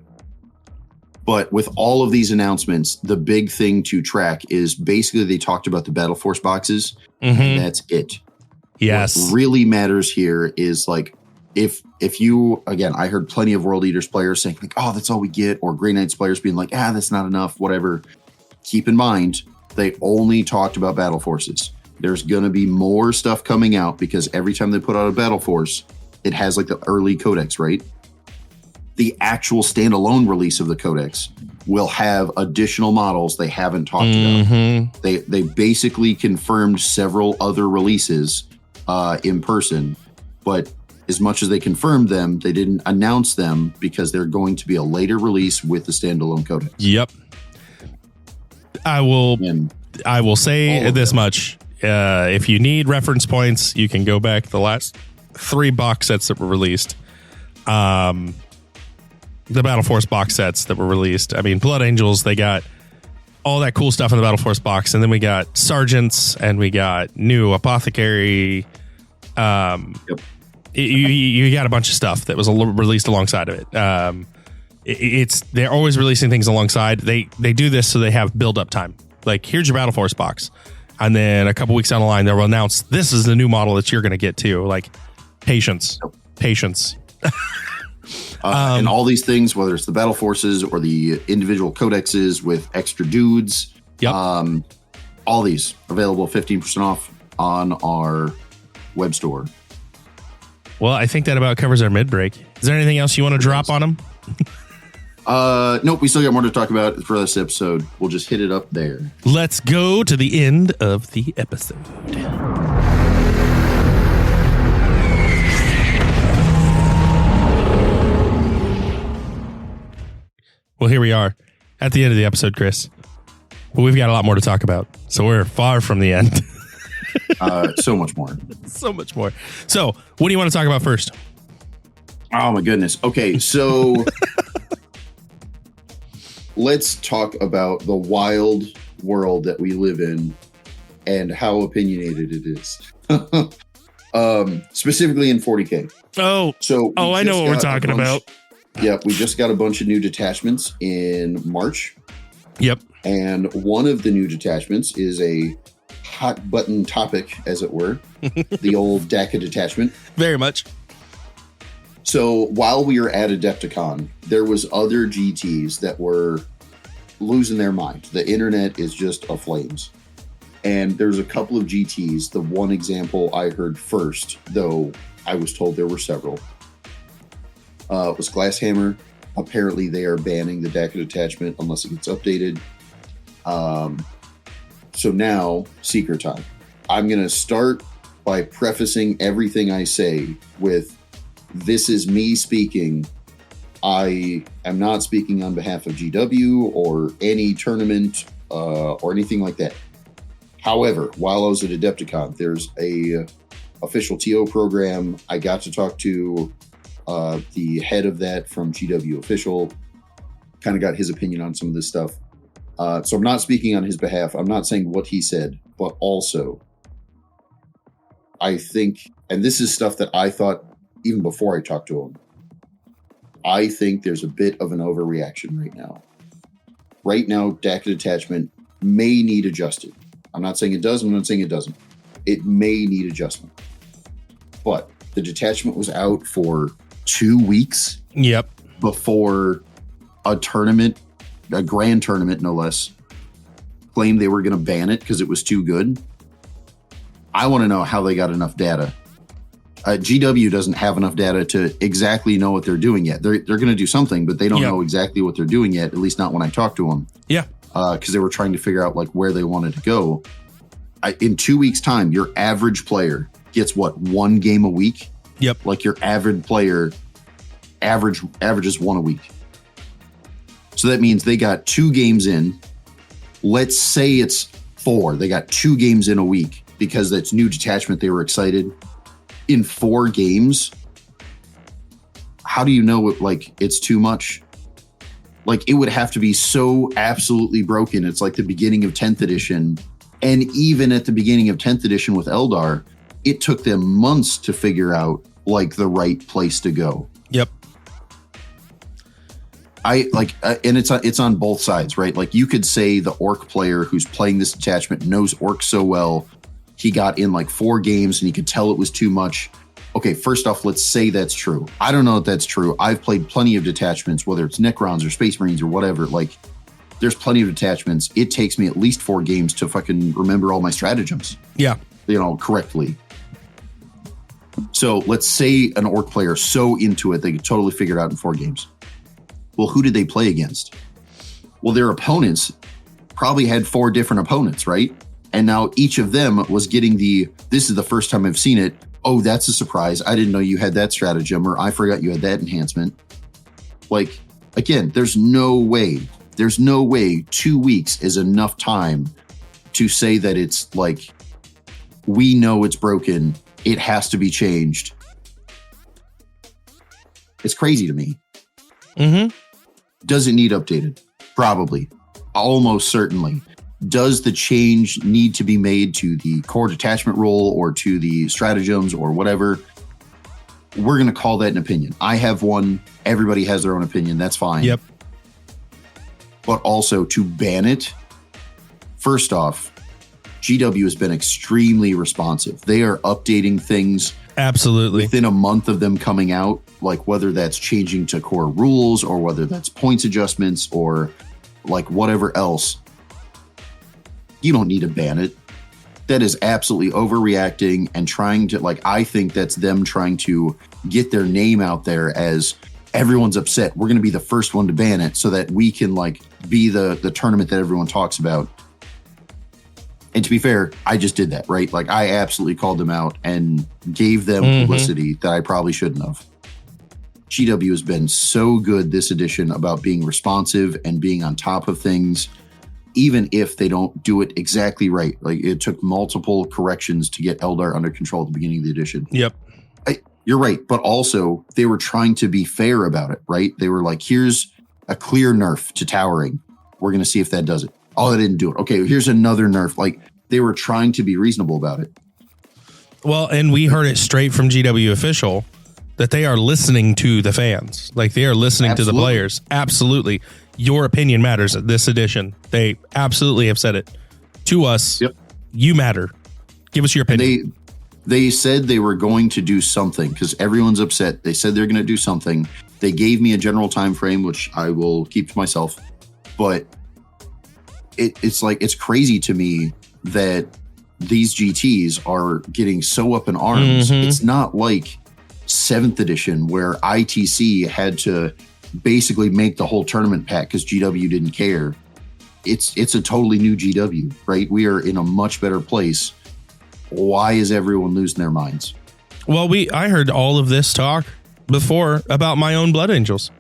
But with all of these announcements, the big thing to track is basically they talked about the Battle Force boxes, and that's it. Yes. What really matters here is like if you, again, I heard plenty of World Eaters players saying like, oh, that's all we get, or Grey Knights players being like, that's not enough, whatever. Keep in mind, they only talked about Battle Forces. There's going to be more stuff coming out because every time they put out a Battle Force, it has like the early codex, right? The actual standalone release of the codex will have additional models they haven't talked about. They basically confirmed several other releases in person, but as much as they confirmed them, they didn't announce them because they're going to be a later release with the standalone codex. Yep. I will say this much. If you need reference points, you can go back the last 3 box sets that were released. The Battle Force box sets that were released. I mean, Blood Angels, they got all that cool stuff in the Battle Force box. And then we got Sergeants and we got new Apothecary. You got a bunch of stuff that was released alongside of it. They're always releasing things alongside. They do this so they have build up time. Like, here's your Battle Force box. And then a couple weeks down the line, they'll announce this is the new model that you're going to get too. Like, patience. And all these things, whether it's the Battle Forces or the individual codexes with extra dudes, all these available 15% off on our web store. Well, I think that about covers our mid-break. Is there anything else you want to drop on them? Nope, we still got more to talk about for this episode. We'll just hit it up there. Let's go to the end of the episode. Well, here we are at the end of the episode, Chris. Well, we've got a lot more to talk about, so we're far from the end. So much more. So much more. So, what do you want to talk about first? Oh, my goodness. Okay, so let's talk about the wild world that we live in and how opinionated it is. Specifically in 40K. I know what we're talking about. Yep, we just got a bunch of new detachments in March. Yep. And one of the new detachments is a hot button topic, as it were, the old DACA detachment. Very much. So while we were at Adepticon, there was other GTs that were losing their mind. The internet is just aflames. And there's a couple of GTs. The one example I heard first, though I was told there were several, was Glasshammer. Apparently they are banning the DACA detachment unless it gets updated. So now, secret time. I'm going to start by prefacing everything I say with, this is me speaking. I am not speaking on behalf of GW or any tournament or anything like that. However, while I was at Adepticon, there's a official TO program. I got to talk to the head of that from GW Official, kind of got his opinion on some of this stuff. So I'm not speaking on his behalf. I'm not saying what he said, but also I think, and this is stuff that I thought even before I talked to him, I think there's a bit of an overreaction right now. Right now, DACA detachment may need adjusted. I'm not saying it does. I'm not saying it doesn't. It may need adjustment. But the detachment was out for 2 weeks Yep. before a tournament, a grand tournament, no less, claimed they were going to ban it because it was too good. I want to know how they got enough data. GW doesn't have enough data to exactly know what they're doing yet. They're going to do something, but they don't know exactly what they're doing yet, at least not when I talk to them. Yeah. Because they were trying to figure out like where they wanted to go. In 2 weeks' time, your average player gets what, 1 game a week? Yep. Like your average player averages 1 a week. So that means they got 2 games in. Let's say it's 4. They got 2 games in a week because that's new detachment. They were excited. In 4 games, how do you know it, like it's too much? Like it would have to be so absolutely broken. It's like the beginning of 10th edition. And even at the beginning of 10th edition with Eldar, it took them months to figure out like the right place to go. Yep. And it's on both sides, right? Like you could say the orc player who's playing this detachment knows orcs so well. He got in like 4 games and he could tell it was too much. Okay, first off, let's say that's true. I don't know if that's true. I've played plenty of detachments, whether it's Necrons or Space Marines or whatever. Like, there's plenty of detachments. It takes me at least 4 games to fucking remember all my stratagems. Yeah. Correctly. So let's say an orc player so into it, they could totally figure it out in 4 games. Well, who did they play against? Well, their opponents probably had 4 different opponents, right? And now each of them was getting this is the first time I've seen it. Oh, that's a surprise. I didn't know you had that stratagem, or I forgot you had that enhancement. Like, again, there's no way 2 weeks is enough time to say that it's like, we know it's broken. It has to be changed. It's crazy to me. Mm-hmm. Does it need updated? Probably. Almost certainly. Does the change need to be made to the core detachment role or to the stratagems or whatever? We're going to call that an opinion. I have one. Everybody has their own opinion. That's fine. Yep. But also to ban it, first off, GW has been extremely responsive. They are updating things absolutely within a month of them coming out, like whether that's changing to core rules or whether that's points adjustments or like whatever else. You don't need to ban it. That is absolutely overreacting and trying to, like, I think that's them trying to get their name out there as everyone's upset. We're going to be the first one to ban it so that we can like be the tournament that everyone talks about. And to be fair, I just did that, right? Like I absolutely called them out and gave them publicity that I probably shouldn't have. GW has been so good this edition about being responsive and being on top of things, even if they don't do it exactly right. Like it took multiple corrections to get Eldar under control at the beginning of the edition. Yep. You're right. But also they were trying to be fair about it, right? They were like, here's a clear nerf to towering. We're going to see if that does it. Oh, they didn't do it. Okay, here's another nerf. Like they were trying to be reasonable about it. Well, and we heard it straight from GW official that they are listening to the fans. Like they are listening to the players. Absolutely. Your opinion matters at this edition. They absolutely have said it to us. Yep. You matter. Give us your opinion. They said they were going to do something because everyone's upset. They said they're going to do something. They gave me a general time frame, which I will keep to myself. But it's like, it's crazy to me that these GTs are getting so up in arms. It's not like 7th edition where ITC had to basically make the whole tournament pack because GW didn't care. It's a totally new GW, right? We are in a much better place. Why is everyone losing their minds? Well, I heard all of this talk before about my own Blood Angels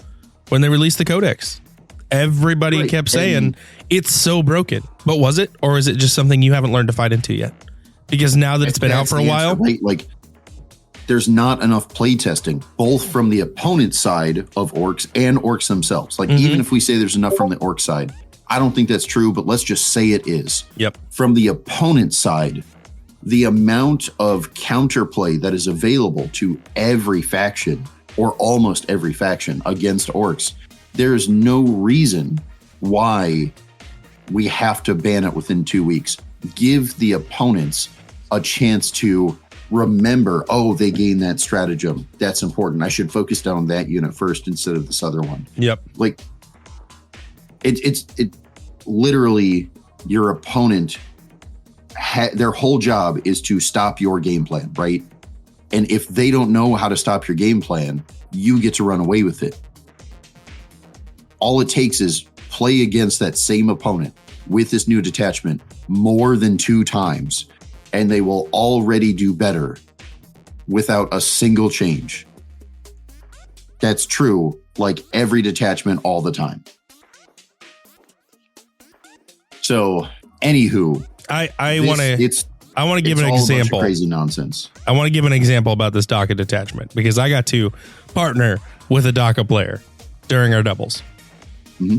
when they released the Codex. Everybody kept saying it's so broken, but was it, or is it just something you haven't learned to fight into yet? Because now that it's been out for a while, right? Like there's not enough play testing, both from the opponent side of orcs and orcs themselves. Like even if we say there's enough from the orc side, I don't think that's true, but let's just say it is. Yep. From the opponent side, the amount of counterplay that is available to every faction or almost every faction against orcs, there is no reason why we have to ban it within 2 weeks. Give the opponents a chance to remember, oh, they gained that stratagem. That's important. I should focus down on that unit first instead of this other one. Yep. Like it's literally your opponent. Their whole job is to stop your game plan, right? And if they don't know how to stop your game plan, you get to run away with it. All it takes is play against that same opponent with this new detachment more than 2 times, and they will already do better without a single change. That's true, like every detachment all the time. So, anywho, I want to give an example. Crazy nonsense. I want to give an example about this DACA detachment because I got to partner with a DACA player during our doubles. Mm-hmm.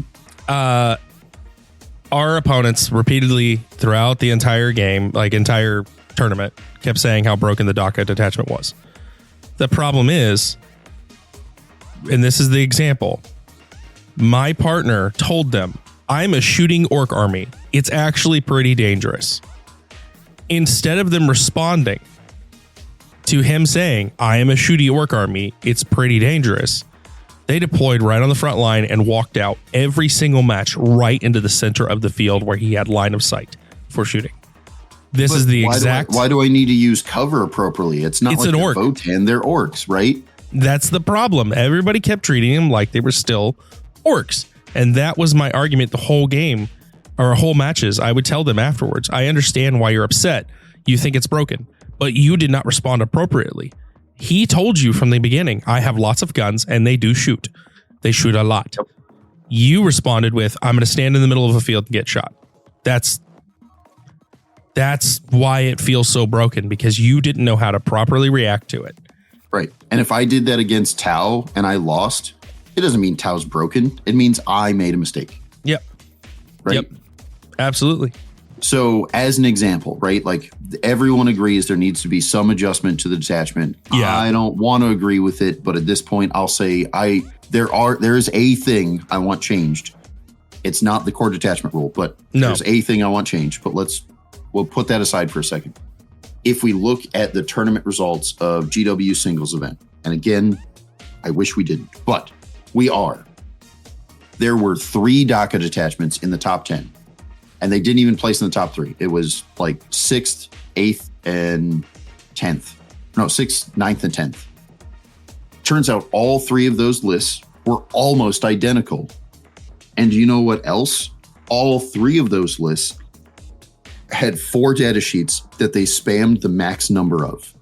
Our opponents repeatedly throughout the entire game, like entire tournament, kept saying how broken the DACA detachment was. The problem is, and this is the example, my partner told them, I'm a shooting orc army. It's actually pretty dangerous. Instead of them responding to him saying, I am a shooty orc army, it's pretty dangerous, they deployed right on the front line and walked out every single match right into the center of the field where he had line of sight for shooting. This is the exact... Why do I need to use cover appropriately? It's not like an orc. Votan, they're orcs, right? That's the problem. Everybody kept treating them like they were still orcs. And that was my argument the whole game, or whole matches. I would tell them afterwards, I understand why you're upset. You think it's broken, but you did not respond appropriately. He told you from the beginning, I have lots of guns and they do shoot. They shoot a lot. Yep. You responded with, I'm going to stand in the middle of a field and get shot. That's why it feels so broken, because you didn't know how to properly react to it. Right. And if I did that against Tau and I lost, it doesn't mean Tau's broken. It means I made a mistake. Yep. Right. Yep. Absolutely. So as an example, right? Like everyone agrees there needs to be some adjustment to the detachment. Yeah. I don't want to agree with it, but at this point I'll say there is a thing I want changed. It's not the core detachment rule, but there's a thing I want changed. But we'll put that aside for a second. If we look at the tournament results of GW singles event, and again, I wish we didn't, but there were 3 DACA detachments in the top 10, and they didn't even place in the top 3. It was like 6th, 8th, and 10th. No, 6th, 9th, and 10th. Turns out all 3 of those lists were almost identical. And you know what else? All 3 of those lists had 4 data sheets that they spammed the max number of.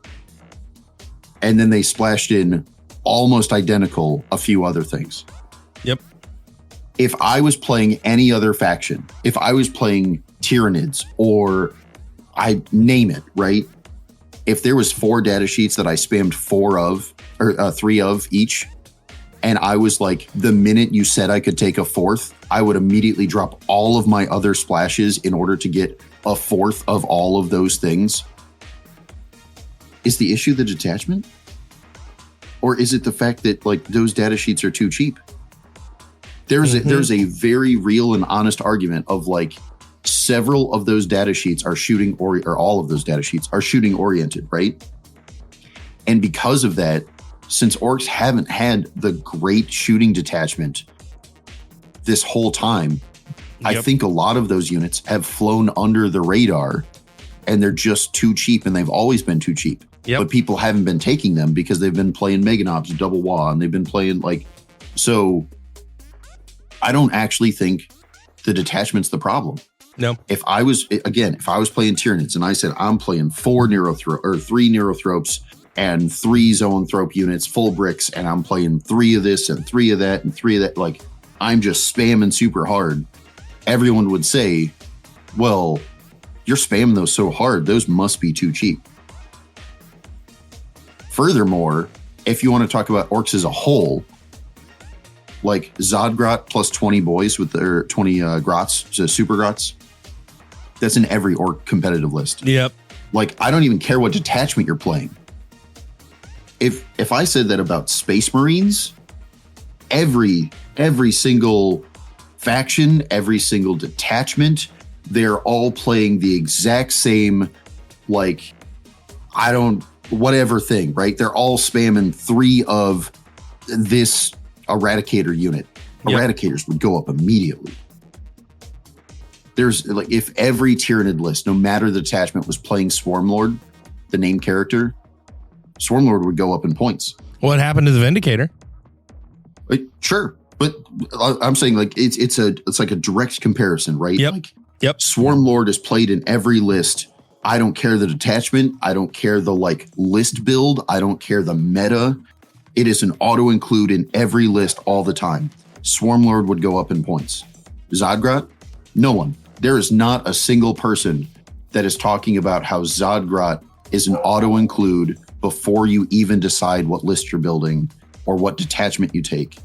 And then they splashed in almost identical a few other things. Yep. If I was playing any other faction, if I was playing Tyranids or I name it, right? If there was 4 data sheets that I spammed 3 of each, and I was like, the minute you said I could take a 4th, I would immediately drop all of my other splashes in order to get a 4th of all of those things. Is the issue the detachment? Or is it the fact that like those data sheets are too cheap? There's a very real and honest argument of like several of those data sheets are shooting or all of those data sheets are shooting oriented, right? And because of that, since orcs haven't had the great shooting detachment this whole time, I think a lot of those units have flown under the radar and they're just too cheap, and they've always been too cheap. But people haven't been taking them because they've been playing Meganobs, Double Wah, and they've been playing like, so I don't actually think the detachment's the problem. No. If I was playing Tyranids and I said, I'm playing 3 Neurothropes and 3 Zoanthrope units, full bricks, and I'm playing 3 of this and 3 of that and 3 of that, like I'm just spamming super hard, everyone would say, well, you're spamming those so hard, those must be too cheap. Furthermore, if you want to talk about orcs as a whole, like Zodgrot plus 20 boys with their 20 grots, so super grots, that's in every orc competitive list. Yep. Like, I don't even care what detachment you're playing. If I said that about Space Marines, every single faction, every single detachment, they're all playing the exact same, like, I don't whatever thing, right? They're all spamming 3 of this Eradicator unit. Eradicators would go up immediately. There's like, if every Tyranid list, no matter the detachment, was playing Swarmlord, the named character, Swarmlord would go up in points. What happened to the Vindicator? Sure. But I'm saying like it's like a direct comparison, right? Yep. Like, yep. Swarmlord is played in every list. I don't care the detachment. I don't care the like list build. I don't care the meta. It is an auto include in every list all the time. Swarmlord would go up in points. Zodgrot? No one. There is not a single person that is talking about how Zodgrot is an auto include before you even decide what list you're building or what detachment you take.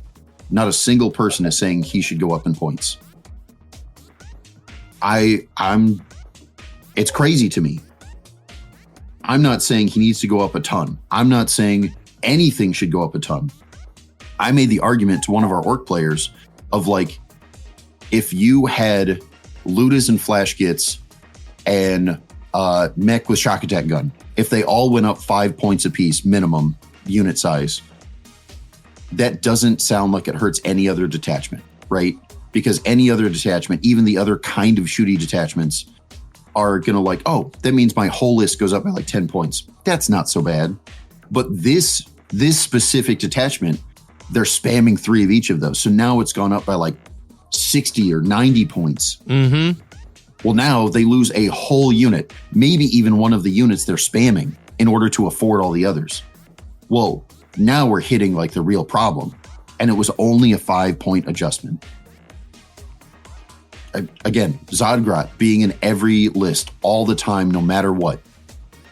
Not a single person is saying he should go up in points. It's crazy to me. I'm not saying he needs to go up a ton. I'm not saying anything should go up a ton. I made the argument to one of our orc players of like, if you had Ludas and Flash Gits and Mech with Shock Attack Gun, if they all went up 5 points apiece minimum unit size, that doesn't sound like it hurts any other detachment, right? Because any other detachment, even the other kind of shooty detachments, are going to like, oh, that means my whole list goes up by like 10 points. That's not so bad. But this specific detachment, they're spamming 3 of each of those. So now it's gone up by like 60 or 90 points. Mm-hmm. Well, now they lose a whole unit, maybe even one of the units they're spamming in order to afford all the others. Well, now we're hitting like the real problem. And it was only a 5-point adjustment. Again, Zodgrot being in every list all the time, no matter what.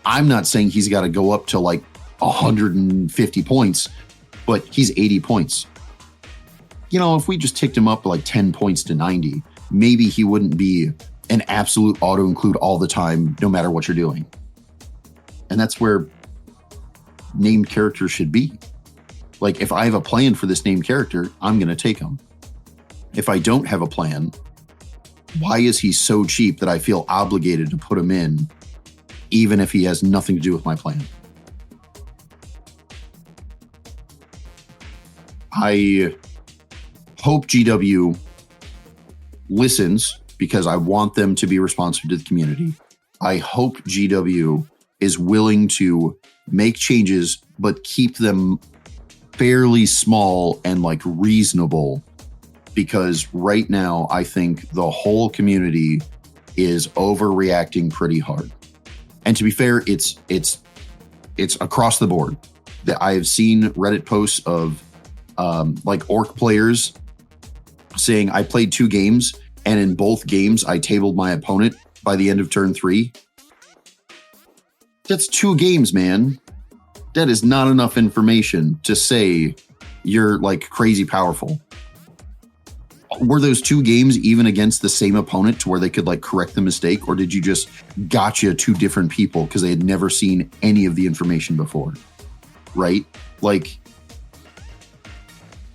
I'm not saying he's got to go up to like 150 points, but he's 80 points. You know, if we just ticked him up like 10 points to 90, maybe he wouldn't be an absolute auto include all the time, no matter what you're doing. And that's where named characters should be. Like, if I have a plan for this named character, I'm going to take him. If I don't have a plan, why is he so cheap that I feel obligated to put him in, even if he has nothing to do with my plan? I hope GW listens because I want them to be responsive to the community. I hope GW is willing to make changes, but keep them fairly small and like reasonable, because right now I think the whole community is overreacting pretty hard. And to be fair, it's across the board. That I have seen Reddit posts of like orc players saying, I played 2 games and in both games I tabled my opponent by the end of turn 3. That's 2 games, man. That is not enough information to say you're like crazy powerful. Were those 2 games even against the same opponent to where they could like correct the mistake? Or did you just gotcha 2 different people because they had never seen any of the information before? Right? Like,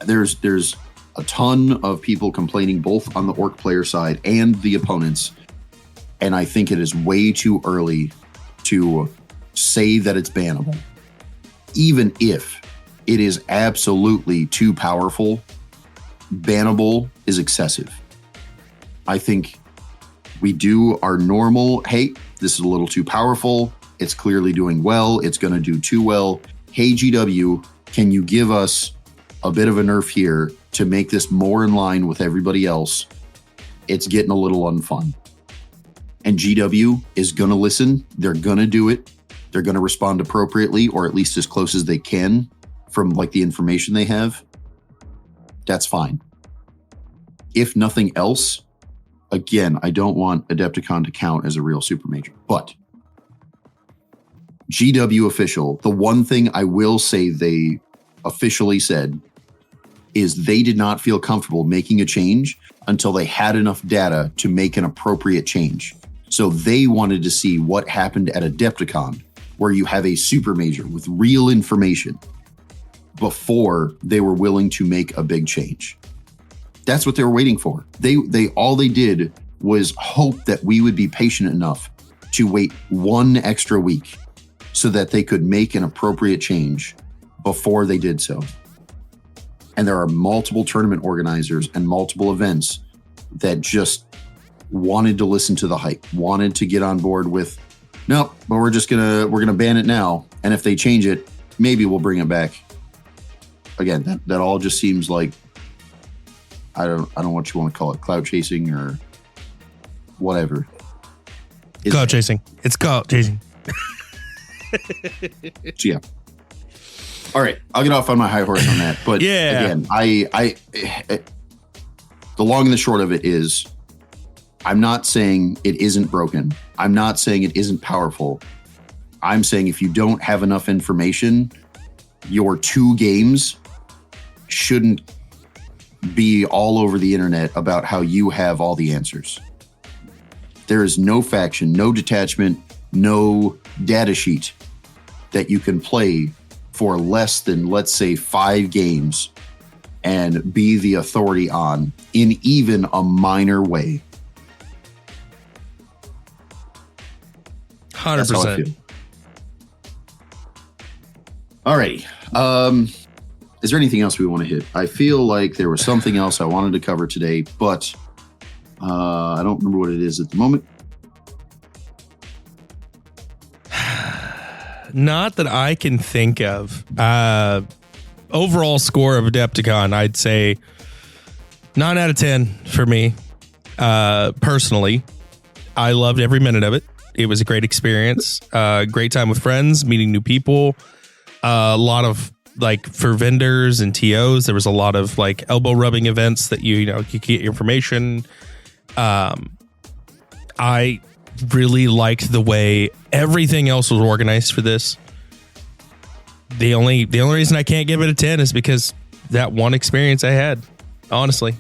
there's a ton of people complaining both on the orc player side and the opponents. And I think it is way too early to say that it's bannable. Even if it is absolutely too powerful, bannable is excessive. I think we do our normal, hey, this is a little too powerful. It's clearly doing well. It's going to do too well. Hey, GW, can you give us a bit of a nerf here to make this more in line with everybody else? It's getting a little unfun. And GW is going to listen. They're going to do it. They're going to respond appropriately, or at least as close as they can from like the information they have. That's fine. If nothing else, again, I don't want Adepticon to count as a real super major, but GW official, the one thing I will say they officially said is they did not feel comfortable making a change until they had enough data to make an appropriate change. So they wanted to see what happened at Adepticon, where you have a super major with real information, before they were willing to make a big change. That's what they were waiting for. They all they did was hope that we would be patient enough to wait 1 extra week. so that they could make an appropriate change before they did so. And there are multiple tournament organizers and multiple events that just wanted to listen to the hype, wanted to get on board with, nope, but we're gonna ban it now. And if they change it, maybe we'll bring it back. Again, that all just seems like, I don't know what you want to call it, cloud chasing or whatever. Cloud chasing. It's cloud chasing. So yeah. All right, I'll get off on my high horse on that. But yeah, again, the long and the short of it is, I'm not saying it isn't broken. I'm not saying it isn't powerful. I'm saying if you don't have enough information, your 2 games shouldn't be all over the internet about how you have all the answers. There is no faction, no detachment, no data sheet that you can play for less than, let's say, 5 games and be the authority on in even a minor way. 100%. That's how I feel. Alrighty. Is there anything else we want to hit? I feel like there was something else I wanted to cover today, but I don't remember what it is at the moment. Not that I can think of. Overall score of Adepticon, I'd say 9 out of 10 for me. Personally, I loved every minute of it. It was a great experience. Great time with friends, meeting new people. A lot of, like, for vendors and TOs, there was a lot of like elbow rubbing events that you get information. I really liked the way everything else was organized for this. The only reason I can't give it a 10 is because that one experience I had, honestly.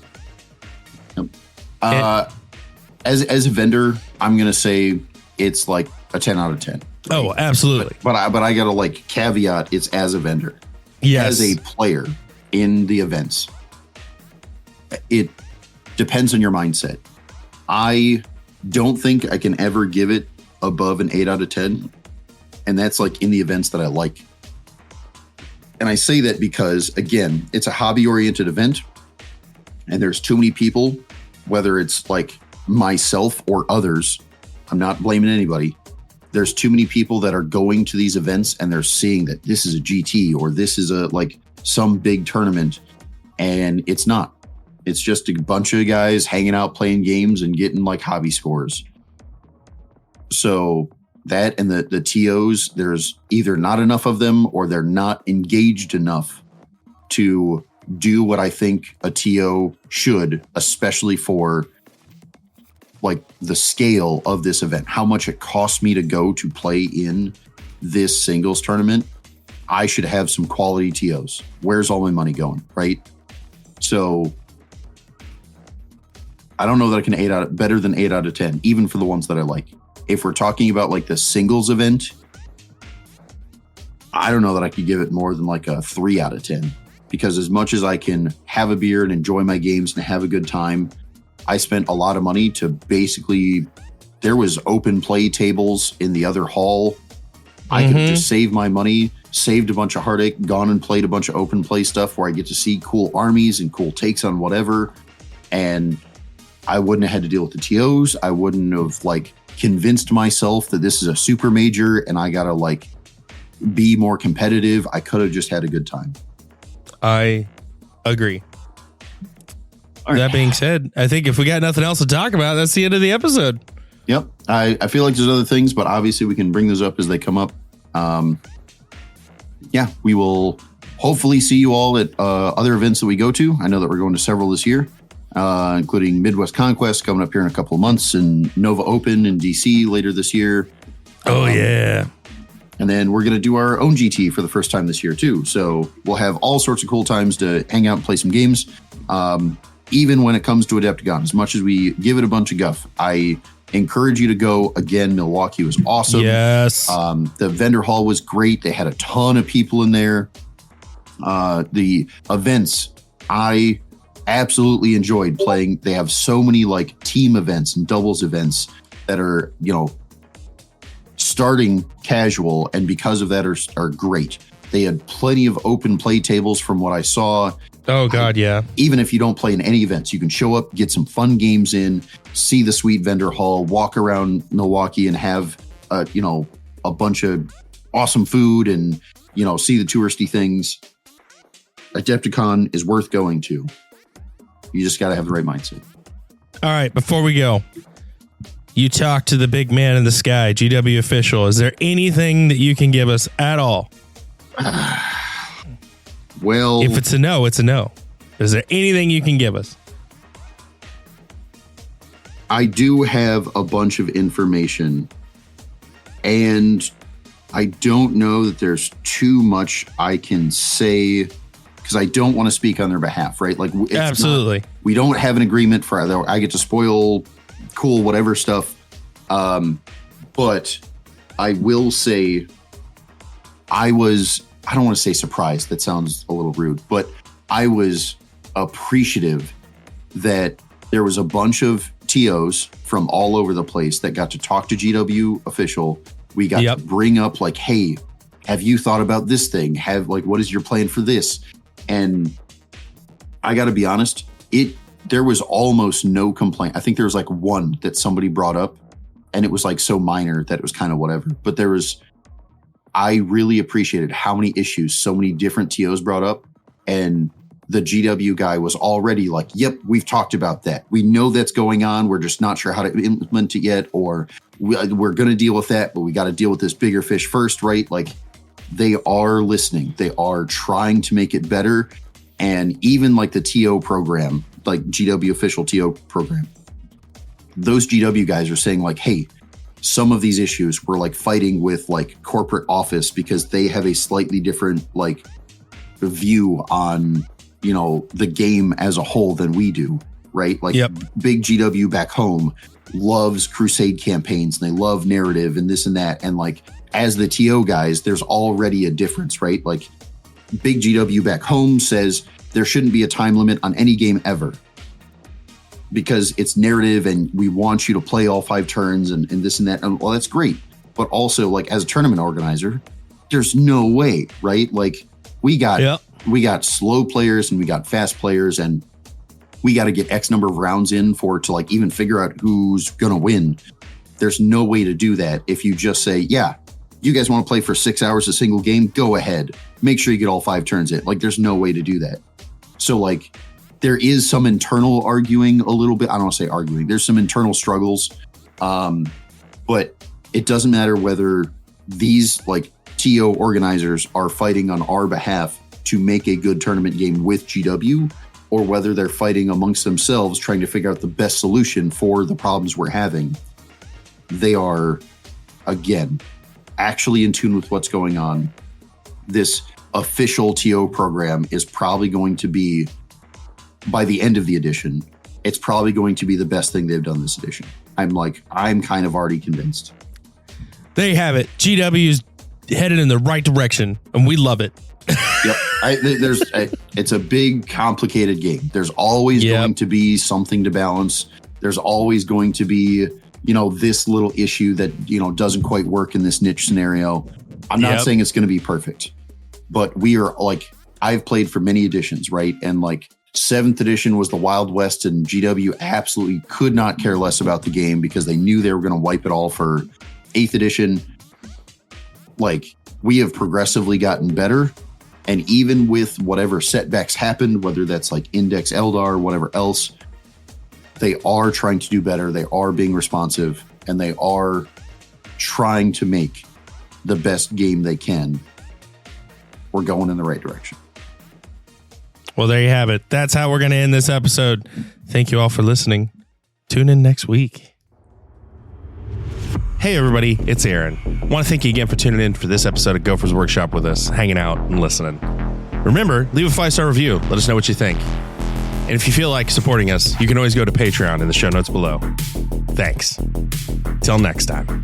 As a vendor, I'm going to say it's like a 10 out of 10. Right? Oh, absolutely. But I got to like caveat it's as a vendor. Yes. As a player in the events, it depends on your mindset. I don't think I can ever give it above an 8 out of 10. And that's like in the events that I like. And I say that because, again, it's a hobby-oriented event. And there's too many people, whether it's like myself or others, I'm not blaming anybody. There's too many people that are going to these events and they're seeing that this is a GT or this is a like some big tournament. And it's not. It's just a bunch of guys hanging out, playing games and getting like hobby scores. So that and the TOs, there's either not enough of them or they're not engaged enough to do what I think a TO should, especially for like the scale of this event, how much it costs me to go to play in this singles tournament. I should have some quality TOs. Where's all my money going? Right. So I don't know that I can better than 8 out of 10, even for the ones that I like. If we're talking about like the singles event, I don't know that I could give it more than like a 3 out of 10, because as much as I can have a beer and enjoy my games and have a good time, I spent a lot of money to basically, there was open play tables in the other hall. I could have just saved my money, saved a bunch of heartache, gone and played a bunch of open play stuff where I get to see cool armies and cool takes on whatever. And I wouldn't have had to deal with the TOs. I wouldn't have like convinced myself that this is a super major and I got to like be more competitive. I could have just had a good time. I agree. Right. That being said, I think if we got nothing else to talk about, that's the end of the episode. Yep. I feel like there's other things, but obviously we can bring those up as they come up. Yeah, we will hopefully see you all at other events that we go to. I know that we're going to several this year, including Midwest Conquest coming up here in a couple of months and Nova Open in DC later this year. Oh, yeah. And then we're going to do our own GT for the first time this year, too. So we'll have all sorts of cool times to hang out and play some games. Even when it comes to Adepticon, as much as we give it a bunch of guff, I encourage you to go. Again, Milwaukee was awesome. Yes. The vendor hall was great. They had a ton of people in there. The events, I absolutely enjoyed playing. They have so many like team events and doubles events that are, starting casual, and because of that are great. They had plenty of open play tables from what I saw. Oh God, yeah. Even if you don't play in any events, you can show up, get some fun games in, see the sweet vendor hall, walk around Milwaukee and have a bunch of awesome food and see the touristy things. Adepticon is worth going to. You just got to have the right mindset. All right, before we go, you talk to the big man in the sky, GW official. Is there anything that you can give us at all? Well, if it's a no, it's a no. Is there anything you can give us? I do have a bunch of information, and I don't know that there's too much I can say because I don't want to speak on their behalf, right? Like, it's absolutely. We don't have an agreement for either. I get to spoil cool, whatever stuff. But I will say I don't want to say surprised. That sounds a little rude, but I was appreciative that there was a bunch of TOs from all over the place that got to talk to GW official. We got to bring up like, hey, have you thought about this thing? What is your plan for this? And I got to be honest, there was almost no complaint. I think there was like one that somebody brought up, and it was like so minor that it was kind of whatever. But I really appreciated how many issues so many different TOs brought up, and the GW guy was already like, yep, we've talked about that. We know that's going on. We're just not sure how to implement it yet, or we're going to deal with that, but we got to deal with this bigger fish first, right? Like, they are listening. They are trying to make it better. And even like the TO program, like GW official TO program, those GW guys are saying like, hey, some of these issues we're like fighting with like corporate office because they have a slightly different like view on, the game as a whole than we do, right? Like, big GW back home loves crusade campaigns and they love narrative and this and that. And like, as the TO guys, there's already a difference, right? Like, big GW back home says there shouldn't be a time limit on any game ever because it's narrative and we want you to play all 5 turns and this and that. And well, that's great. But also, like, as a tournament organizer, there's no way, right? Like, we got slow players and we got fast players, and we got to get X number of rounds in to like even figure out who's going to win. There's no way to do that if you just say, yeah, you guys want to play for 6 hours a single game? Go ahead. Make sure you get all 5 turns in. Like, there's no way to do that. So, like, there is some internal arguing a little bit. I don't want to say arguing. There's some internal struggles. But it doesn't matter whether these, like, TO organizers are fighting on our behalf to make a good tournament game with GW, or whether they're fighting amongst themselves trying to figure out the best solution for the problems we're having. They are, again, actually in tune with what's going on. This official TO program is probably going to be, by the end of the edition, it's probably going to be the best thing they've done this edition. I'm kind of already convinced. There you have it. GW is headed in the right direction, and we love it. Yep. It's a big, complicated game. There's always going to be something to balance. There's always going to be, this little issue that, doesn't quite work in this niche scenario. I'm not saying it's going to be perfect, but we are like, I've played for many editions, right? And like 7th edition was the Wild West, and GW absolutely could not care less about the game because they knew they were going to wipe it all for 8th edition. Like, we have progressively gotten better. And even with whatever setbacks happened, whether that's like Index Eldar, whatever else, they are trying to do better. They are being responsive, and they are trying to make the best game they can. We're going in the right direction. Well, there you have it. That's how we're going to end this episode. Thank you all for listening. Tune in next week. Hey, everybody, it's Aaron. I want to thank you again for tuning in for this episode of Gopher's Workshop with us, hanging out and listening. Remember, leave a 5-star review. Let us know what you think. And if you feel like supporting us, you can always go to Patreon in the show notes below. Thanks. Till next time.